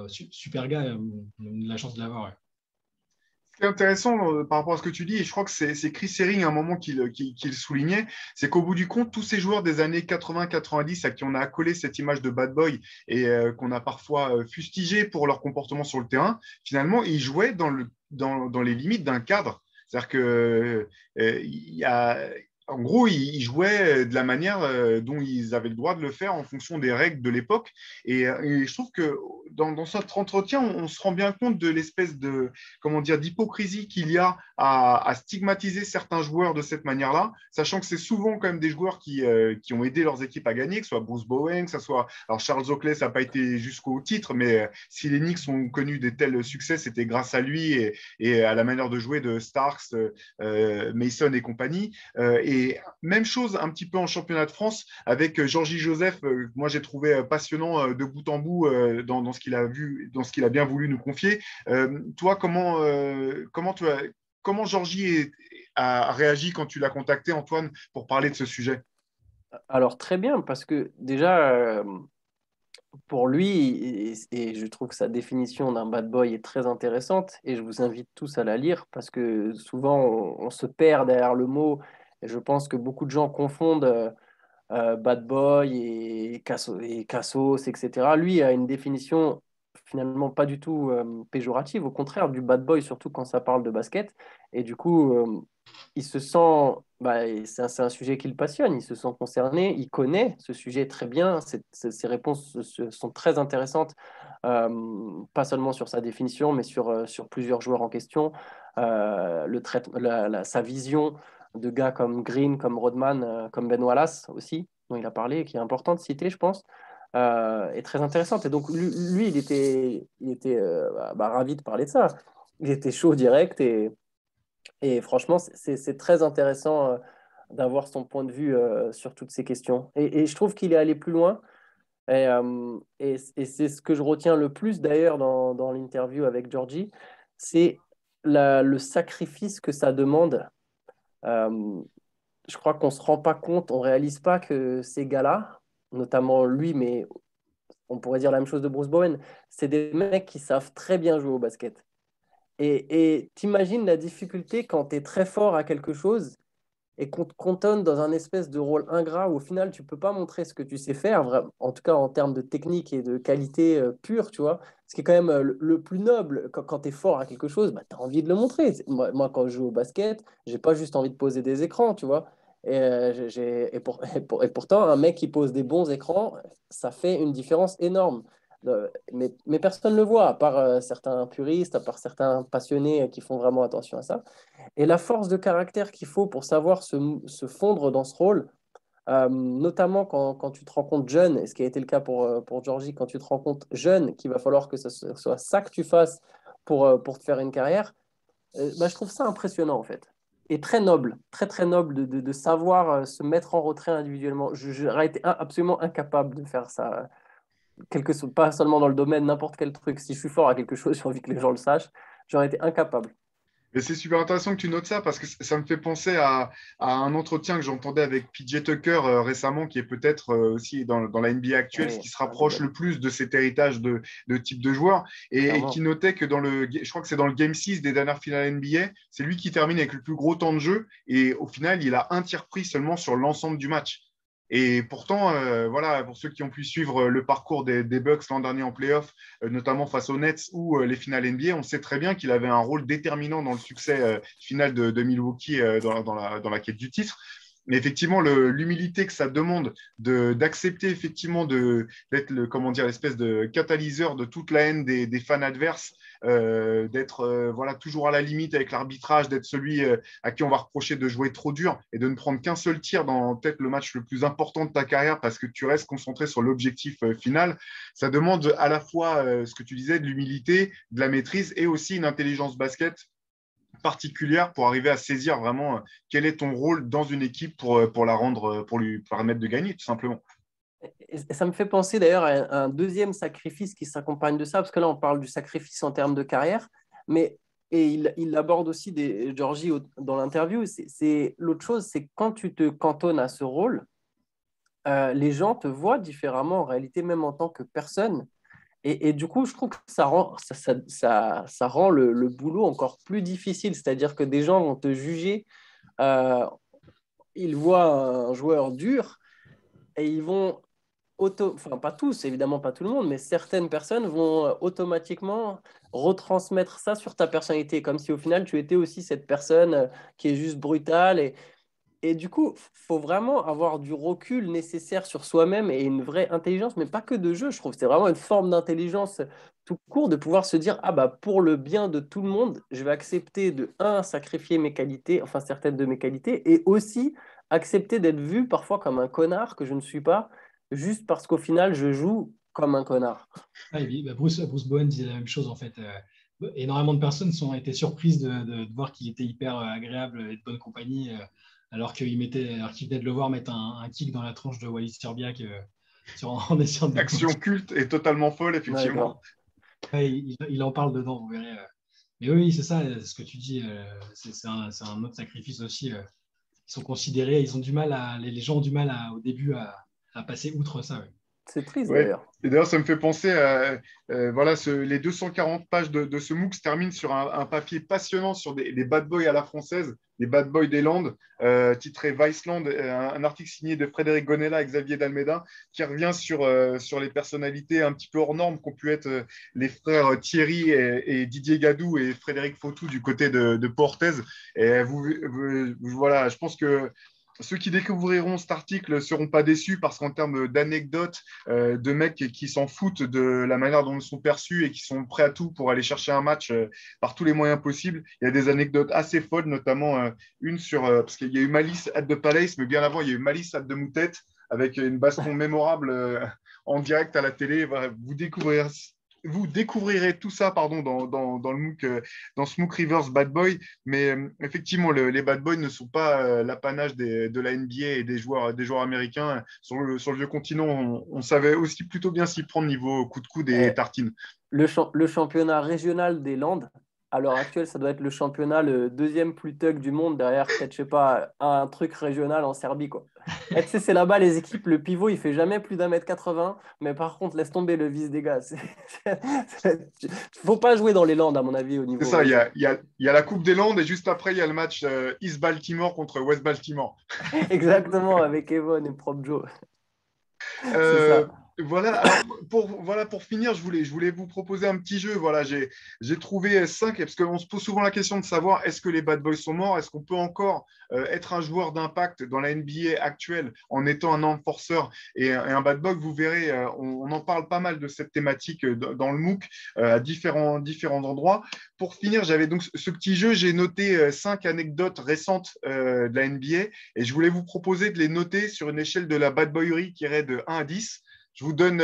Super gars, on a eu la chance de l'avoir. Ouais. Ce qui est intéressant par rapport à ce que tu dis, et je crois que c'est Chris Herring à un moment qui le soulignait, c'est qu'au bout du compte, tous ces joueurs des années 80-90 à qui on a accolé cette image de bad boy et qu'on a parfois fustigé pour leur comportement sur le terrain, finalement, ils jouaient dans les limites d'un cadre. C'est-à-dire que en gros, ils jouaient de la manière dont ils avaient le droit de le faire en fonction des règles de l'époque. Et je trouve que dans cet entretien, on se rend bien compte de l'espèce d'hypocrisie qu'il y a à stigmatiser certains joueurs de cette manière-là, sachant que c'est souvent quand même des joueurs qui ont aidé leurs équipes à gagner, que ce soit Bruce Bowen, que ce soit… Alors Charles Oakley, ça n'a pas été jusqu'au titre, mais si les Knicks ont connu des tels succès, c'était grâce à lui et à la manière de jouer de Starks, Mason et compagnie. Et Et même chose un petit peu en championnat de France avec Georgie Joseph. Moi, j'ai trouvé passionnant de bout en bout dans ce qu'il a vu, dans ce qu'il a bien voulu nous confier. Toi, comment Georgie a réagi quand tu l'as contacté, Antoine, pour parler de ce sujet? Alors, très bien, parce que déjà, pour lui, et je trouve que sa définition d'un bad boy est très intéressante, et je vous invite tous à la lire, parce que souvent, on se perd derrière le mot, et je pense que beaucoup de gens confondent bad boy et cassos, etc. Lui a une définition finalement pas du tout péjorative, au contraire, du bad boy, surtout quand ça parle de basket. Et du coup, il se sent, bah, et c'est un sujet qui le passionne, il se sent concerné, il connaît ce sujet très bien, ses réponses sont très intéressantes, pas seulement sur sa définition, mais sur plusieurs joueurs en question, sa vision de gars comme Green, comme Rodman, comme Ben Wallace aussi, dont il a parlé, qui est important de citer, je pense, est très intéressante. Et donc, lui il était ravi de parler de ça. Il était chaud direct et franchement, c'est très intéressant d'avoir son point de vue sur toutes ces questions. Et je trouve qu'il est allé plus loin. Et c'est ce que je retiens le plus d'ailleurs dans l'interview avec Georgie, c'est le sacrifice que ça demande. Euh, je crois qu'on ne se rend pas compte, on ne réalise pas que ces gars-là, notamment lui, mais on pourrait dire la même chose de Bruce Bowen, c'est des mecs qui savent très bien jouer au basket. Et t'imagines la difficulté quand tu es très fort à quelque chose et qu'on te cantonne dans un espèce de rôle ingrat où au final tu peux pas montrer ce que tu sais faire, en tout cas en termes de technique et de qualité pure, tu vois. Ce qui est quand même le plus noble quand tu es fort à quelque chose, bah, tu as envie de le montrer. Moi, quand je joue au basket, j'ai pas juste envie de poser des écrans, tu vois. Et pourtant, un mec qui pose des bons écrans, ça fait une différence énorme. Mais personne ne le voit, à part certains puristes, à part certains passionnés qui font vraiment attention à ça. Et la force de caractère qu'il faut pour savoir se fondre dans ce rôle, notamment quand tu te rends compte jeune, et ce qui a été le cas pour Georgie, quand tu te rends compte jeune qu'il va falloir que ce soit ça que tu fasses pour te faire une carrière, bah, je trouve ça impressionnant en fait. Et très noble, très très noble de savoir se mettre en retrait individuellement. J'aurais été absolument incapable de faire ça, pas seulement dans le domaine, n'importe quel truc. Si je suis fort à quelque chose, j'ai envie que les gens le sachent, j'aurais été incapable. Et c'est super intéressant que tu notes ça parce que ça me fait penser à un entretien que j'entendais avec PJ Tucker récemment, qui est peut-être aussi dans la NBA actuelle, ce Oui, qui se rapproche le plus de cet héritage de type de joueur, et qui clairement. notait que je crois que c'est dans le Game 6 des dernières finales NBA, c'est lui qui termine avec le plus gros temps de jeu, et au final, il a un tir pris seulement sur l'ensemble du match. Et pourtant, voilà, pour ceux qui ont pu suivre le parcours des Bucks l'an dernier en playoff, notamment face aux Nets ou les finales NBA, on sait très bien qu'il avait un rôle déterminant dans le succès final de Milwaukee dans la quête du titre. Mais effectivement, l'humilité que ça demande d'accepter effectivement d'être comment dire, l'espèce de catalyseur de toute la haine des fans adverses, d'être voilà, toujours à la limite avec l'arbitrage, d'être celui à qui on va reprocher de jouer trop dur et de ne prendre qu'un seul tir dans peut-être le match le plus important de ta carrière parce que tu restes concentré sur l'objectif final. Ça demande à la fois ce que tu disais, de l'humilité, de la maîtrise et aussi une intelligence basket particulière pour arriver à saisir vraiment quel est ton rôle dans une équipe pour la rendre, pour lui permettre de gagner, tout simplement. Et ça me fait penser d'ailleurs à un deuxième sacrifice qui s'accompagne de ça, parce que là, on parle du sacrifice en termes de carrière, mais et il aborde aussi Georgie dans l'interview. L'autre chose, c'est quand tu te cantonnes à ce rôle, les gens te voient différemment en réalité, même en tant que personne. Et du coup, je trouve que ça rend le boulot encore plus difficile. C'est-à-dire que des gens vont te juger, euh, ils voient un joueur dur et ils vont enfin pas tous, évidemment pas tout le monde, mais certaines personnes vont automatiquement retransmettre ça sur ta personnalité, comme si au final tu étais aussi cette personne qui est juste brutale. Et du coup, faut vraiment avoir du recul nécessaire sur soi-même et une vraie intelligence, mais pas que de jeu, je trouve. C'est vraiment une forme d'intelligence tout court de pouvoir se dire, ah bah pour le bien de tout le monde, je vais accepter sacrifier mes qualités, enfin certaines de mes qualités, et aussi accepter d'être vu parfois comme un connard que je ne suis pas, juste parce qu'au final, je joue comme un connard. Ah, et puis, bah, Bruce Bowen disait la même chose en fait. Énormément de personnes ont été surprises de voir qu'il était hyper agréable et de bonne compagnie alors qu'il venait de le voir mettre un kick dans la tronche de Walid Serbiak en essayant de Action culte et totalement folle, effectivement. Ouais, il en parle dedans, vous verrez. Mais oui, c'est ça, ce que tu dis. C'est un autre sacrifice aussi. Ils sont considérés, ils ont du mal les gens ont du mal au début à passer outre ça. Ouais. C'est triste Ouais. d'ailleurs. Et d'ailleurs, ça me fait penser à voilà, les 240 pages de ce MOOC se terminent sur un papier passionnant sur des bad boys à la française, des bad boys des Landes, titré Viceland, un article signé de Frédéric Gonella et Xavier Dalméda, qui revient sur les personnalités un petit peu hors normes qu'ont pu être les frères Thierry et Didier Gadou et Frédéric Fautou du côté de Portez. Et voilà, je pense que ceux qui découvriront cet article ne seront pas déçus parce qu'en termes d'anecdotes, de mecs qui s'en foutent de la manière dont ils sont perçus et qui sont prêts à tout pour aller chercher un match par tous les moyens possibles, il y a des anecdotes assez folles, notamment une sur, parce qu'il y a eu Malice at the Palace, mais bien avant, il y a eu Malice at the Moutet avec une baston mémorable en direct à la télé. Voilà, vous découvrirez tout ça dans le MOOC, dans ce MOOC Rivers Bad Boy. Mais effectivement, les Bad Boys ne sont pas l'apanage de la NBA et des joueurs américains. Sur le vieux continent, on savait aussi plutôt bien s'y prendre niveau coup de coude et tartines. Le championnat régional des Landes, à l'heure actuelle, ça doit être le championnat le deuxième plus thug du monde derrière, peut-être, je sais pas, un truc régional en Serbie, quoi. Et tu sais, c'est là-bas, les équipes, le pivot, il fait jamais plus d'1m80, mais par contre, laisse tomber le vice des gars. Faut pas jouer dans les Landes, à mon avis, au niveau. C'est ça, il y a la Coupe des Landes et juste après, il y a le match East Baltimore contre West Baltimore. Exactement, avec Evon et Prop Joe. C'est Euh, ça. voilà, alors pour finir, je voulais vous proposer un petit jeu. Voilà, j'ai trouvé 5, parce qu'on se pose souvent la question de savoir est-ce que les bad boys sont morts, est-ce qu'on peut encore être un joueur d'impact dans la NBA actuelle en étant un enforceur et un bad boy. Vous verrez, on en parle pas mal de cette thématique dans le MOOC à différents endroits. Pour finir, j'avais donc ce petit jeu, j'ai noté 5 anecdotes récentes de la NBA et je voulais vous proposer de les noter sur une échelle de la bad boyerie qui irait de 1 à 10. Je vous donne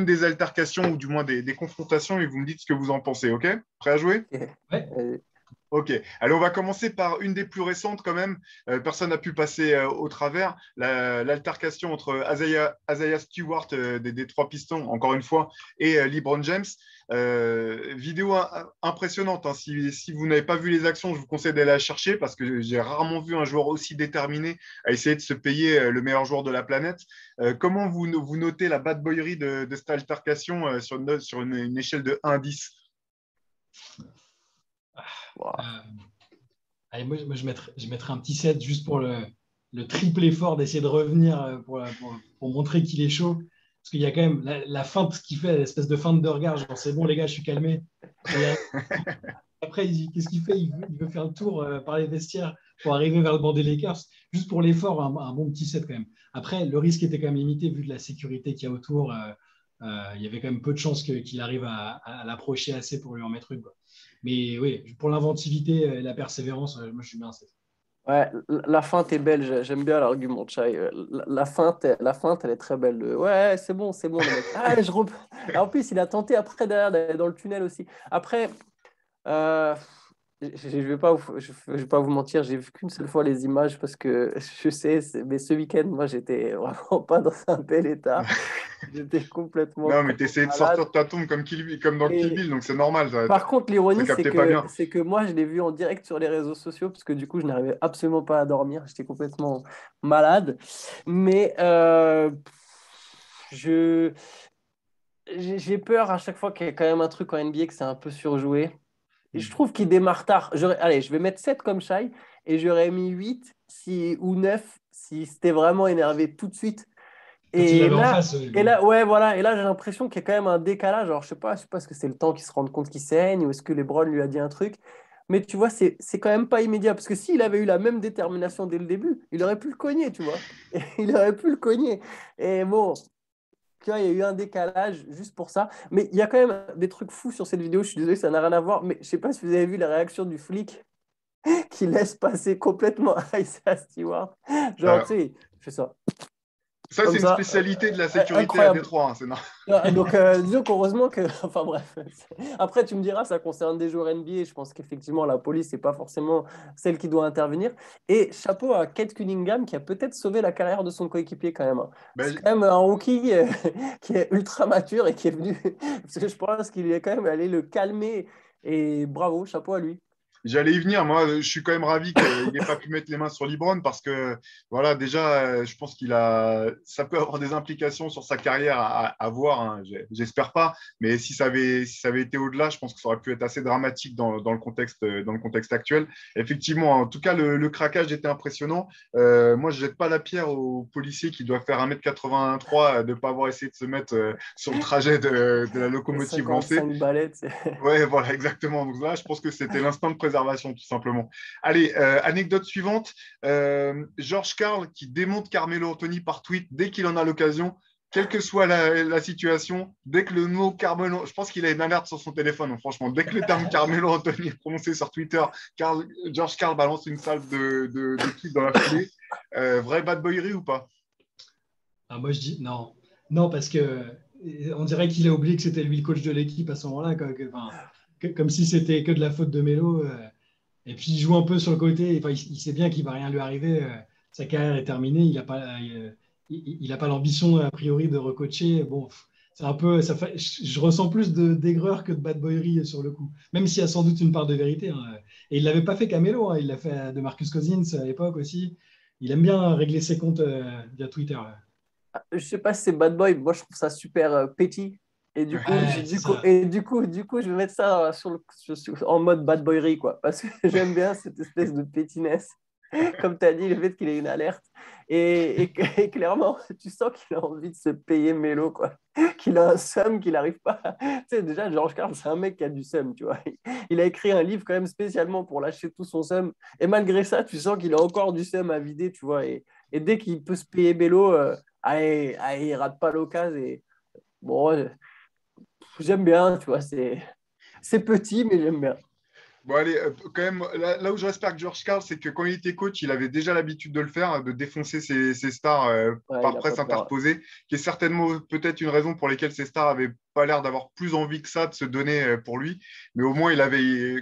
des altercations ou du moins des confrontations et vous me dites ce que vous en pensez, ok? Prêt à jouer? Ouais. Ok. Allez, on va commencer par une des plus récentes quand même. Personne n'a pu passer au travers. L'altercation entre Isaiah Stewart des Trois Pistons, encore une fois, et LeBron James. Vidéo impressionnante. Hein. Si vous n'avez pas vu les actions, je vous conseille d'aller la chercher parce que j'ai rarement vu un joueur aussi déterminé à essayer de se payer le meilleur joueur de la planète. Comment vous notez la bad boyerie de cette altercation sur une échelle de 1 à 10? Wow. Allez, moi, je mettrais un petit 7 juste pour le triple effort d'essayer de revenir pour montrer qu'il est chaud. Parce qu'il y a quand même la feinte qu'il fait, l'espèce de feinte de regard, genre c'est bon les gars, je suis calmé. Après, qu'est-ce qu'il fait? Il veut faire le tour par les vestiaires pour arriver vers le banc des Lakers. Juste pour l'effort, un bon petit 7 quand même. Après, le risque était quand même limité vu de la sécurité qu'il y a autour. Il y avait quand même peu de chances qu'il arrive à l'approcher assez pour lui en mettre une. Quoi. Mais oui, pour l'inventivité et la persévérance, moi je suis bien à 7. Ouais, la feinte est belle, j'aime bien l'argument de Chai. La feinte, elle est très belle. Ouais, c'est bon, le mec. Ah, en plus, il a tenté après derrière d'aller dans le tunnel aussi. Après, euh, je vais pas vous mentir, j'ai vu qu'une seule fois les images parce que je sais, mais ce week-end, moi, j'étais vraiment pas dans un bel état. J'étais complètement, Non, mais tu essayais de sortir malade. de ta tombe comme dans Kill Et Bill, donc c'est normal. par contre, Ça l'ironie, captait pas bien. c'est que moi, je l'ai vu en direct sur les réseaux sociaux parce que du coup, je n'arrivais absolument pas à dormir. J'étais complètement malade. Mais je, j'ai peur à chaque fois qu'il y a quand même un truc en NBA que c'est un peu surjoué. Et je trouve qu'il démarre tard. Allez, je vais mettre 7 comme Shai et j'aurais mis 8 ou 9 si c'était vraiment énervé tout de suite. Quand il l'avait en face. Ouais, voilà. Et là, j'ai l'impression qu'il y a quand même un décalage. Alors, je sais pas, est-ce que c'est le temps qu'il se rende compte qu'il saigne ou est-ce que LeBron lui a dit un truc. Mais tu vois, c'est quand même pas immédiat. Parce que s'il avait eu la même détermination dès le début, il aurait pu le cogner, tu vois. Il aurait pu le cogner. Et bon, tu vois, il y a eu un décalage juste pour ça. Mais il y a quand même des trucs fous sur cette vidéo. Je suis désolé, ça n'a rien à voir. Mais je sais pas si vous avez vu la réaction du flic qui laisse passer complètement Isaiah Stewart. Genre, Euh, tu sais, il fait ça. Ça, Comme c'est une ça, spécialité de la sécurité à incroyable. Détroit. Hein, c'est Donc, disons qu'heureusement que. Enfin, bref. Après, tu me diras, ça concerne des joueurs NBA. Je pense qu'effectivement, la police n'est pas forcément celle qui doit intervenir. Et chapeau à Kate Cunningham qui a peut-être sauvé la carrière de son coéquipier quand même, hein. C'est Ben, quand même un rookie qui est ultra mature et qui est venu. Parce que je pense qu'il est quand même allé le calmer. Et bravo, chapeau à lui. j'allais y venir. Moi, je suis quand même ravi qu'il n'ait pas pu mettre les mains sur LeBron parce que, voilà, déjà, je pense ça peut avoir des implications sur sa carrière à voir. Hein. J'espère pas. Mais si ça avait été au-delà, je pense que ça aurait pu être assez dramatique dans le contexte actuel. Effectivement, en tout cas, le craquage était impressionnant. Moi, je jette pas la pierre aux policiers qui doivent faire 1,83 m de ne pas avoir essayé de se mettre sur le trajet de la locomotive lancée. 55 balais, c'est. Ouais, voilà, exactement. Donc là, je pense que c'était l'instinct de préservation, tout simplement. Allez, anecdote suivante. George Karl qui démonte Carmelo Anthony par tweet dès qu'il en a l'occasion, quelle que soit la situation, dès que le mot Carmelo, je pense qu'il a une alerte sur son téléphone, hein, franchement, dès que le terme Carmelo Anthony est prononcé sur Twitter, George Karl balance une salve de tweets dans la foulée. Vrai bad boyerie ou pas? Ah, moi, je dis non. Non, parce que on dirait qu'il a oublié que c'était lui le coach de l'équipe à ce moment-là, quoi, comme si c'était que de la faute de Melo. Et puis, il joue un peu sur le côté. Enfin, il sait bien qu'il ne va rien lui arriver. Sa carrière est terminée. Il a pas l'ambition, a priori, de recoacher. Bon, c'est un peu. Je ressens plus d'aigreur que de bad boyerie sur le coup. Même s'il y a sans doute une part de vérité, hein. Et il ne l'avait pas fait qu'à Melo, hein. Il l'a fait de Marcus Cousins à l'époque aussi. Il aime bien régler ses comptes via Twitter. Je sais pas si c'est bad boy, moi je trouve ça super petit. Et du coup, Ouais, c'est ça. je vais mettre ça en mode bad boyerie, quoi. Parce que j'aime bien cette espèce de pétinesse. Comme tu as dit, le fait qu'il ait une alerte. Et clairement, tu sens qu'il a envie de se payer mélo, quoi. Qu'il a un seum qu'il n'arrive pas. Tu sais, déjà, George Carl, c'est un mec qui a du seum, tu vois. Il a écrit un livre quand même spécialement pour lâcher tout son seum. Et malgré ça, tu sens qu'il a encore du seum à vider, tu vois. Et dès qu'il peut se payer mélo, il rate pas l'occasion. Et bon, j'aime bien, tu vois. C'est petit, mais j'aime bien. Bon, allez, quand même, là où je respecte George Karl, c'est que quand il était coach, il avait déjà l'habitude de le faire, de défoncer ses stars Ouais, il par a pas presse peur. interposée, qui est certainement peut-être une raison pour laquelle ces stars avaient pas l'air d'avoir plus envie que ça de se donner pour lui. Mais au moins,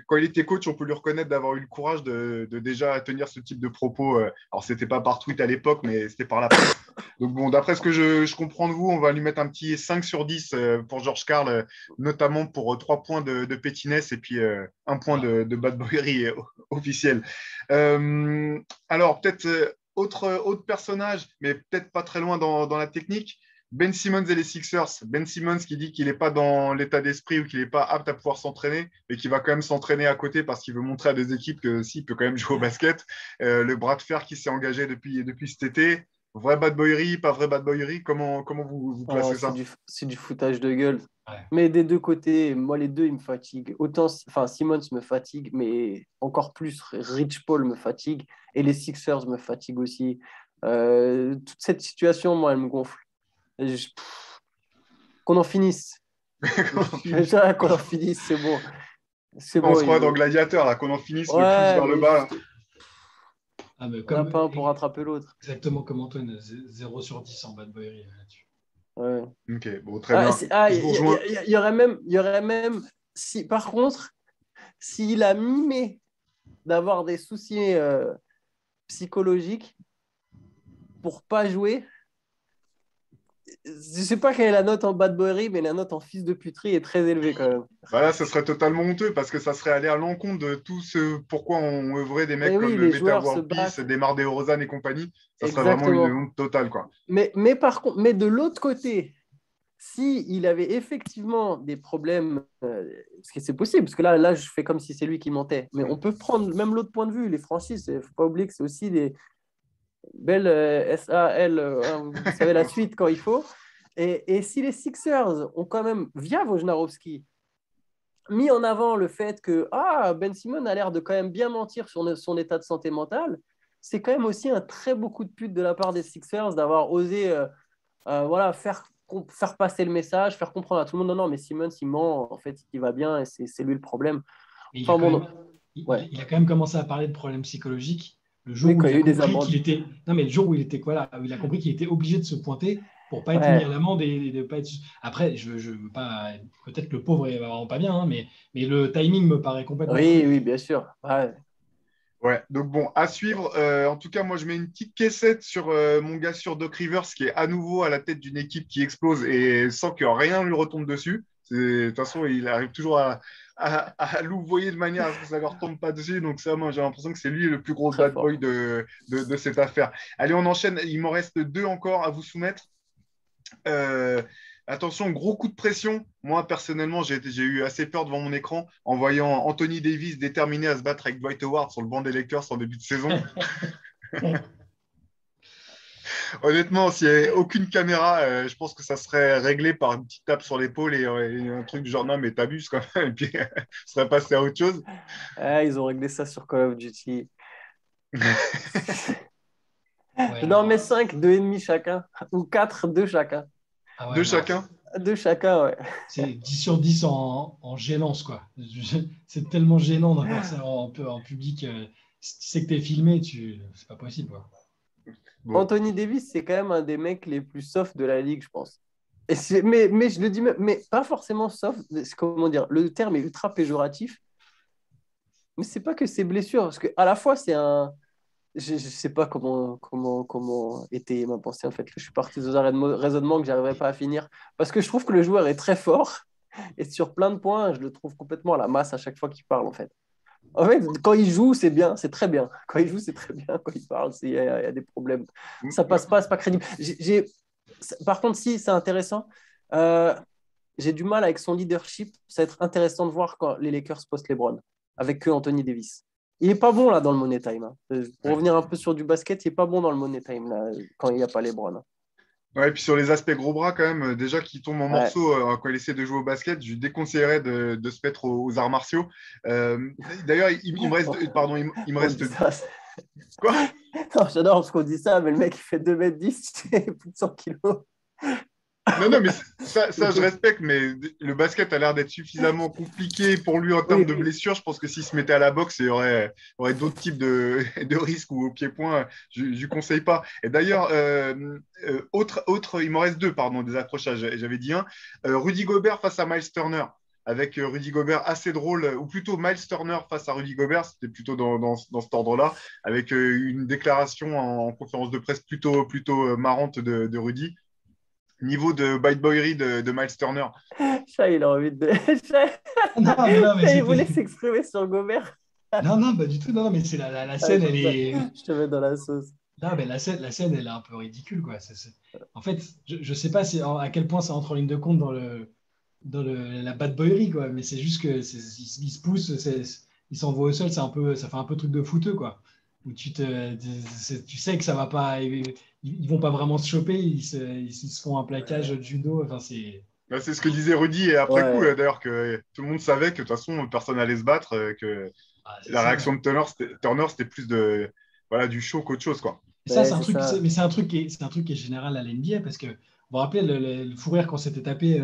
quand il était coach, on peut lui reconnaître d'avoir eu le courage de déjà tenir ce type de propos. Alors, c'était pas par tweet à l'époque, mais c'était par la presse. Donc, bon, d'après ce que je comprends de vous, on va lui mettre un petit 5 sur 10 pour George Karl, notamment pour 3 points de pétinesse et puis 1 point de bad boyerie officielle. Alors, peut-être autre personnage, mais peut-être pas très loin dans la technique. Ben Simmons et les Sixers. Ben Simmons qui dit qu'il n'est pas dans l'état d'esprit ou qu'il n'est pas apte à pouvoir s'entraîner, mais qui va quand même s'entraîner à côté parce qu'il veut montrer à des équipes que s'il peut quand même jouer au basket. Le bras de fer qui s'est engagé depuis cet été. Vrai bad boyerie, pas vrai bad boyerie, comment vous Oh, placez ça? c'est du foutage de gueule. Ouais. Mais des deux côtés, moi, les deux, ils me fatiguent. Autant, enfin, Simmons me fatigue, mais encore plus, Rich Paul me fatigue. Et les Sixers me fatiguent aussi. Toute cette situation, moi, elle me gonfle. Qu'on en finisse. Qu'on en finisse. Déjà, qu'on en finisse, c'est bon. C'est On bon. se croit dans Gladiateur, là, qu'on en finisse le pouce Ouais, vers le mais bas. juste, Ah, mais on n'a comme, pas un pour rattraper l'autre. exactement comme Antoine, 0 sur 10 en bad boyerie là-dessus. Ouais. Ok, bon, très bien. Il Je vous rejoins. y aurait même, si, par contre, s'il a mimé d'avoir des soucis psychologiques pour pas jouer, je sais pas quelle est la note en bad boy, mais la note en fils de puterie est très élevée quand même. Bah là, ça serait totalement honteux parce que ça serait aller à l'encontre de tout ce pourquoi on œuvrait des mecs Et oui, comme les Meta joueurs se World Peace, battent Demar DeRozan et compagnie. Ça serait vraiment une exactement. honte totale, quoi. Mais par contre, mais de l'autre côté, si il avait effectivement des problèmes, parce que c'est possible, parce que là, je fais comme si c'est lui qui mentait, mais on peut prendre même l'autre point de vue, les franchises, il ne faut pas oublier que c'est aussi des belles SAL, hein, vous savez la suite quand il faut. Et si les Sixers ont quand même, via Wojnarowski, mis en avant le fait que Ben Simmons a l'air de quand même bien mentir sur son état de santé mentale, c'est quand même aussi un très beau coup de pute de la part des Sixers d'avoir osé voilà, faire passer le message, faire comprendre à tout le monde, non, non, mais Simmons, il ment, en fait, il va bien, et c'est lui le problème. Et Enfin, bon, il, ouais. il a quand même commencé à parler de problèmes psychologiques Le jour Oui, où quand il il y a a eu des compris amendes. qu'il était, non mais le jour où il était quoi là, où il a compris qu'il était obligé de se pointer pour pas être mis Ouais. à l'amende et de pas être. Après, je veux pas, peut-être le pauvre est vraiment pas bien, hein, mais le timing me paraît complètement fou. Oui, oui, bien sûr. Ouais. Ouais, donc bon, à suivre. En tout cas, moi, je mets une petite caissette sur mon gars sur Doc Rivers, qui est à nouveau à la tête d'une équipe qui explose et sans que rien lui retombe dessus. De toute façon, il arrive toujours à louvoyer de manière à ce que ça ne leur tombe pas dessus. Donc ça, moi, j'ai l'impression que c'est lui le plus gros Très bad boy fort. de cette affaire. Allez, on enchaîne. Il m'en reste deux encore à vous soumettre. Euh, Attention, gros coup de pression. Moi, personnellement, j'ai eu assez peur devant mon écran en voyant Anthony Davis déterminé à se battre avec Dwight Howard sur le banc des Lakers en début de saison. Honnêtement, s'il n'y avait aucune caméra, je pense que ça serait réglé par une petite tape sur l'épaule et un truc du genre non, mais t'abuses quand même. Et puis, ça serait passé à autre chose. Ouais, ils ont réglé ça sur Call of Duty. Ouais, Je leur non. mets 5, 2,5 chacun. Ou 4, 2 chacun. Ah ouais, De non. chacun. 2 chacun, ouais. C'est 10 sur 10 en gênance, quoi. C'est tellement gênant de voir ça en public. Si tu sais que t'es filmé, c'est pas possible, quoi. Bon. Anthony Davis, c'est quand même un des mecs les plus soft de la ligue, je pense. Mais je le dis, mais pas forcément soft. Comment dire, le terme est ultra péjoratif. Mais c'est pas que ses blessures, parce que à la fois c'est un, je sais pas comment était ma pensée en fait. Je suis parti dans un raisonnement que j'arriverai pas à finir parce que je trouve que le joueur est très fort et sur plein de points, je le trouve complètement à la masse à chaque fois qu'il parle en fait. En fait, quand il joue, c'est bien, c'est très bien. Quand il joue, c'est très bien. Quand il parle, il y a des problèmes. Ça passe pas, c'est pas crédible. Par contre, si, c'est intéressant. Euh, j'ai du mal avec son leadership. Ça va être intéressant de voir quand les Lakers postent LeBron avec que Anthony Davis. Il est pas bon là dans le Money Time, hein. Pour Ouais. revenir un peu sur du basket, il est pas bon dans le Money Time là, quand il n'y a pas LeBron, hein. Ouais, et puis sur les aspects gros bras, quand même, déjà qu'il tombe en Ouais. morceaux quand il essaie de jouer au basket, je lui déconseillerais de se mettre aux arts martiaux. D'ailleurs, il me reste, pardon, il me On reste dit ça. quoi? Non, j'adore parce qu'on dit ça, mais le mec il fait 2,10 m, plus de 100 kilos. Non, non, mais ça, je respecte, mais le basket a l'air d'être suffisamment compliqué pour lui en termes Oui, de oui. blessures. Je pense que s'il se mettait à la boxe, il y aurait d'autres types de risques ou au pied-point. Je ne lui conseille pas. Et d'ailleurs, il m'en reste deux, pardon, des accrochages. J'avais dit un. Rudy Gobert face à Miles Turner. Avec Rudy Gobert assez drôle, ou plutôt Miles Turner face à Rudy Gobert, c'était plutôt dans cet ordre-là, avec une déclaration en conférence de presse plutôt marrante de Rudy. Niveau de bad boyerie de Miles Turner. Chat, il a envie de. Chat, Non, mais il voulait c'était. s'exprimer sur Gobert. Non, non, pas du tout. Non, non, mais c'est la Ah, scène, elle est. je te mets dans la sauce. Non, mais la scène, elle est un peu ridicule, quoi. En fait, je sais pas à quel point ça entre en ligne de compte la bad boyerie, quoi. Mais c'est juste que il se pousse, il s'envoie au sol, ça fait un peu truc de fouteux, quoi. Où tu sais que ça va pas, ils vont pas vraiment se choper, ils se font un plaquage de judo. Enfin, c'est. Là, c'est ce que disait Rudy et après coup, Ouais, d'ailleurs, que tout le monde savait que de toute façon, personne n'allait se battre, que Ah, c'est la ça. réaction de Turner, c'était plus voilà, du show qu'autre chose, quoi. Et ça, ouais, c'est ça. mais c'est un truc qui est général à l'NBA parce que vous vous rappelez le fou rire qu'on s'était tapé,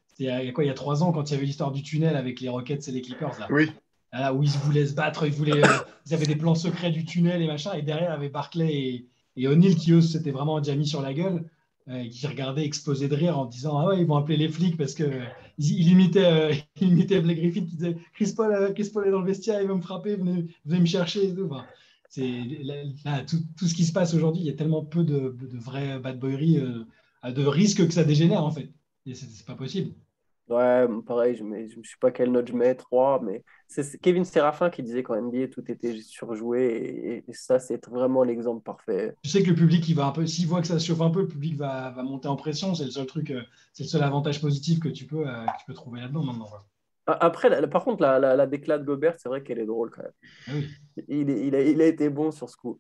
c'était il y a 3 ans quand il y avait l'histoire du tunnel avec les Rockets et les Clippers là. Oui, Là où ils voulaient se battre, ils avaient des plans secrets du tunnel et machin, et derrière il y avait Barclay et O'Neal qui eux s'étaient vraiment déjà mis sur la gueule, et qui regardaient exploser de rire en disant ah ouais ils vont appeler les flics parce que il imitait il imitait Blake Griffin qui disait Chris Paul est dans le vestiaire, il va me frapper, venez me chercher et tout. Enfin, c'est là, tout ce qui se passe aujourd'hui, il y a tellement peu de vraies bad boyeries, de risques que ça dégénère en fait. Et c'est pas possible. Ouais, pareil, je ne sais pas quelle note je mets, 3, mais c'est Kevin Séraphin qui disait qu'en NBA, tout était surjoué, et ça, c'est vraiment l'exemple parfait. Je sais que le public, il va un peu, s'il voit que ça se chauffe un peu, le public va monter en pression. C'est le seul truc, c'est le seul avantage positif que tu peux trouver là-dedans maintenant, quoi. Après, par contre, la déclat de Gobert, c'est vrai qu'elle est drôle quand même. Ah oui. Il a été bon sur ce coup.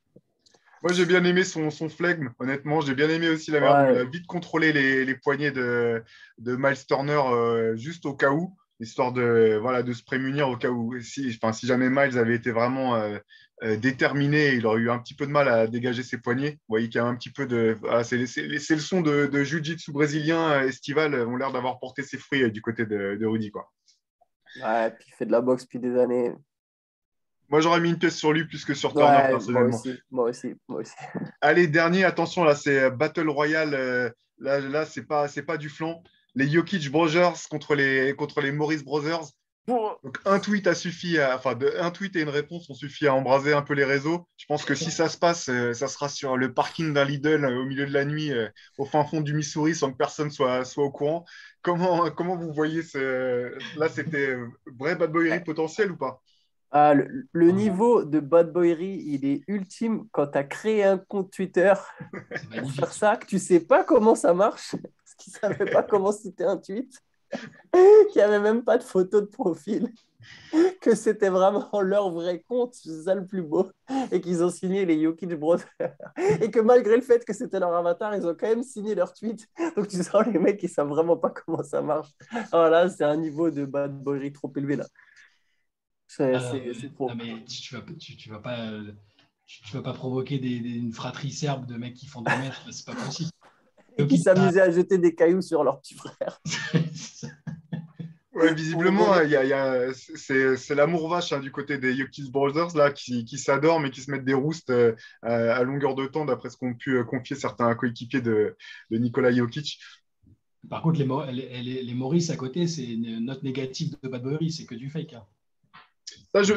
moi j'ai bien aimé son flegme, honnêtement. J'ai bien aimé aussi la manière dont il a Ouais, vite contrôlé les poignets de Miles Turner juste au cas où, histoire voilà, de se prémunir au cas où, si jamais Miles avait été vraiment déterminé, il aurait eu un petit peu de mal à dégager ses poignets. Vous voyez qu'il y a un petit peu de. Voilà, ces leçons de jiu-jitsu brésilien estival ont l'air d'avoir porté ses fruits du côté de Rudy, quoi. ouais, puis il fait de la boxe depuis des années. Moi, j'aurais mis une pièce sur lui plus que sur Turner, Ouais, moi personnellement. aussi, moi aussi, moi aussi. Allez, dernier, attention, là, c'est Battle Royale. Là, c'est pas du flanc. Les Jokic Brothers contre les Morris Brothers. Donc, un tweet a suffi un tweet et une réponse ont suffi à embraser un peu les réseaux. Je pense que si ça se passe, ça sera sur le parking d'un Lidl au milieu de la nuit, au fin fond du Missouri, sans que personne soit au courant. Comment vous voyez là, c'était vrai bad boyerie potentiel ou pas? Ah, le niveau de bad boyerie, il est ultime quand tu as créé un compte Twitter C'est pour faire magnifique. ça, que tu sais pas comment ça marche, parce qu'ils ne savaient pas comment c'était un tweet, qu'il n'y avait même pas de photo de profil, que c'était vraiment leur vrai compte, c'est ça le plus beau, et qu'ils ont signé les Jokic Brothers, et que malgré le fait que c'était leur avatar, ils ont quand même signé leur tweet. Donc tu sens les mecs, ils savent vraiment pas comment ça marche. Alors là, c'est un niveau de bad boyerie trop élevé là. C'est Non, trop. mais tu vas pas provoquer une fratrie serbe de mecs qui font 2 mètres, c'est pas possible. Et qui Jokic, s'amusaient à jeter des cailloux sur leur petit frère Ouais, pour visiblement, rigoler. c'est l'amour vache du côté des Jokic Brothers là, qui s'adorent mais qui se mettent des roustes à longueur de temps, d'après ce qu'ont pu confier certains coéquipiers de Nikola Jokic. Par contre, les Maurice à côté, c'est une note négative de bad boy, c'est que du fake, hein. Ça, Je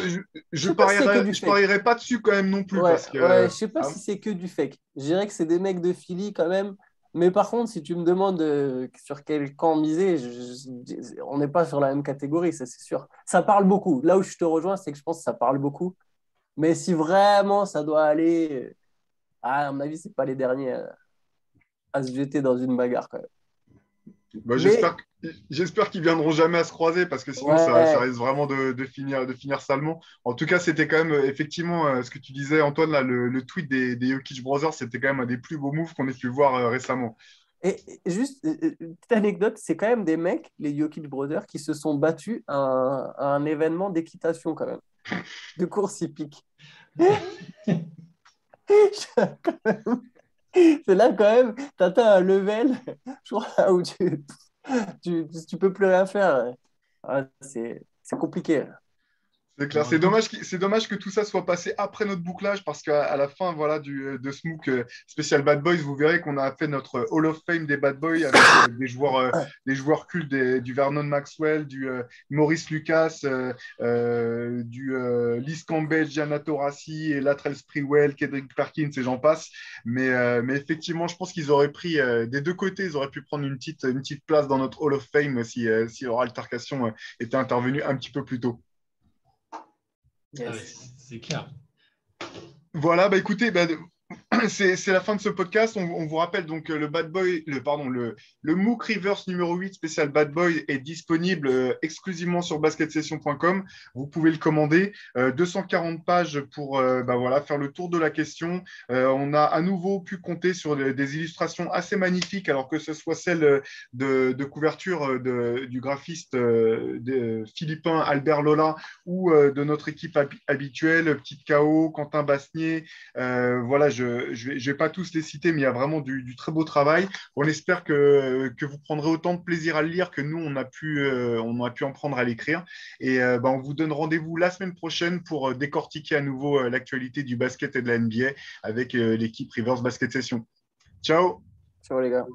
sais pas si c'est que du je fake. parierais pas dessus quand même non plus Ouais, parce ouais, que je sais pas ah, si c'est que du fake. Je dirais que c'est des mecs de Philly quand même. Mais par contre, si tu me demandes sur quel camp miser, on n'est pas sur la même catégorie, ça c'est sûr. Ça parle beaucoup. Là où je te rejoins, c'est que je pense que ça parle beaucoup. Mais si vraiment ça doit aller, à mon avis, c'est pas les derniers à se jeter dans une bagarre quand même. bah, Mais j'espère qu'ils viendront jamais à se croiser parce que sinon ça ouais, risque vraiment de finir salement. En tout cas, c'était quand même effectivement ce que tu disais, Antoine, là, le tweet des Jokic Brothers, c'était quand même un des plus beaux moves qu'on ait pu voir récemment. et juste une petite anecdote, c'est quand même des mecs, les Jokic Brothers, qui se sont battus à un événement d'équitation quand même, de course hippique. C'est là quand même, t'atteins un level, je crois, où tu peux plus rien faire. Ah, c'est compliqué. C'est clair. Bon, écoute, C'est dommage que tout ça soit passé après notre bouclage parce qu'à la fin voilà, de ce MOOC spécial Bad Boys, vous verrez qu'on a fait notre Hall of Fame des Bad Boys avec des joueurs cultes du Vernon Maxwell, du Maurice Lucas, du Liz Campbell, Gianna Taurasi, et Latrell Sprewell, Kendrick Perkins et j'en passe. Mais effectivement, je pense qu'ils auraient pris des deux côtés, ils auraient pu prendre une petite place dans notre Hall of Fame si leur altercation était intervenue un petit peu plus tôt. ah ouais, Yes. c'est clair. Voilà, bah écoutez, c'est la fin de ce podcast. On vous rappelle donc le MOOC Reverse numéro 8 spécial Bad Boy est disponible exclusivement sur basketsession.com. Vous pouvez le commander. 240 pages pour voilà, faire le tour de la question. On a à nouveau pu compter sur des illustrations assez magnifiques, alors que ce soit celle de couverture du graphiste philippin Albert Lola ou de notre équipe habituelle, Petite KO, Quentin Basnier. Voilà, je vais pas tous les citer, mais il y a vraiment du très beau travail. On espère que vous prendrez autant de plaisir à le lire que nous, on a pu en prendre à l'écrire. Et on vous donne rendez-vous la semaine prochaine pour décortiquer à nouveau l'actualité du basket et de la NBA avec l'équipe Reverse Basket Session. Ciao! Ciao les gars.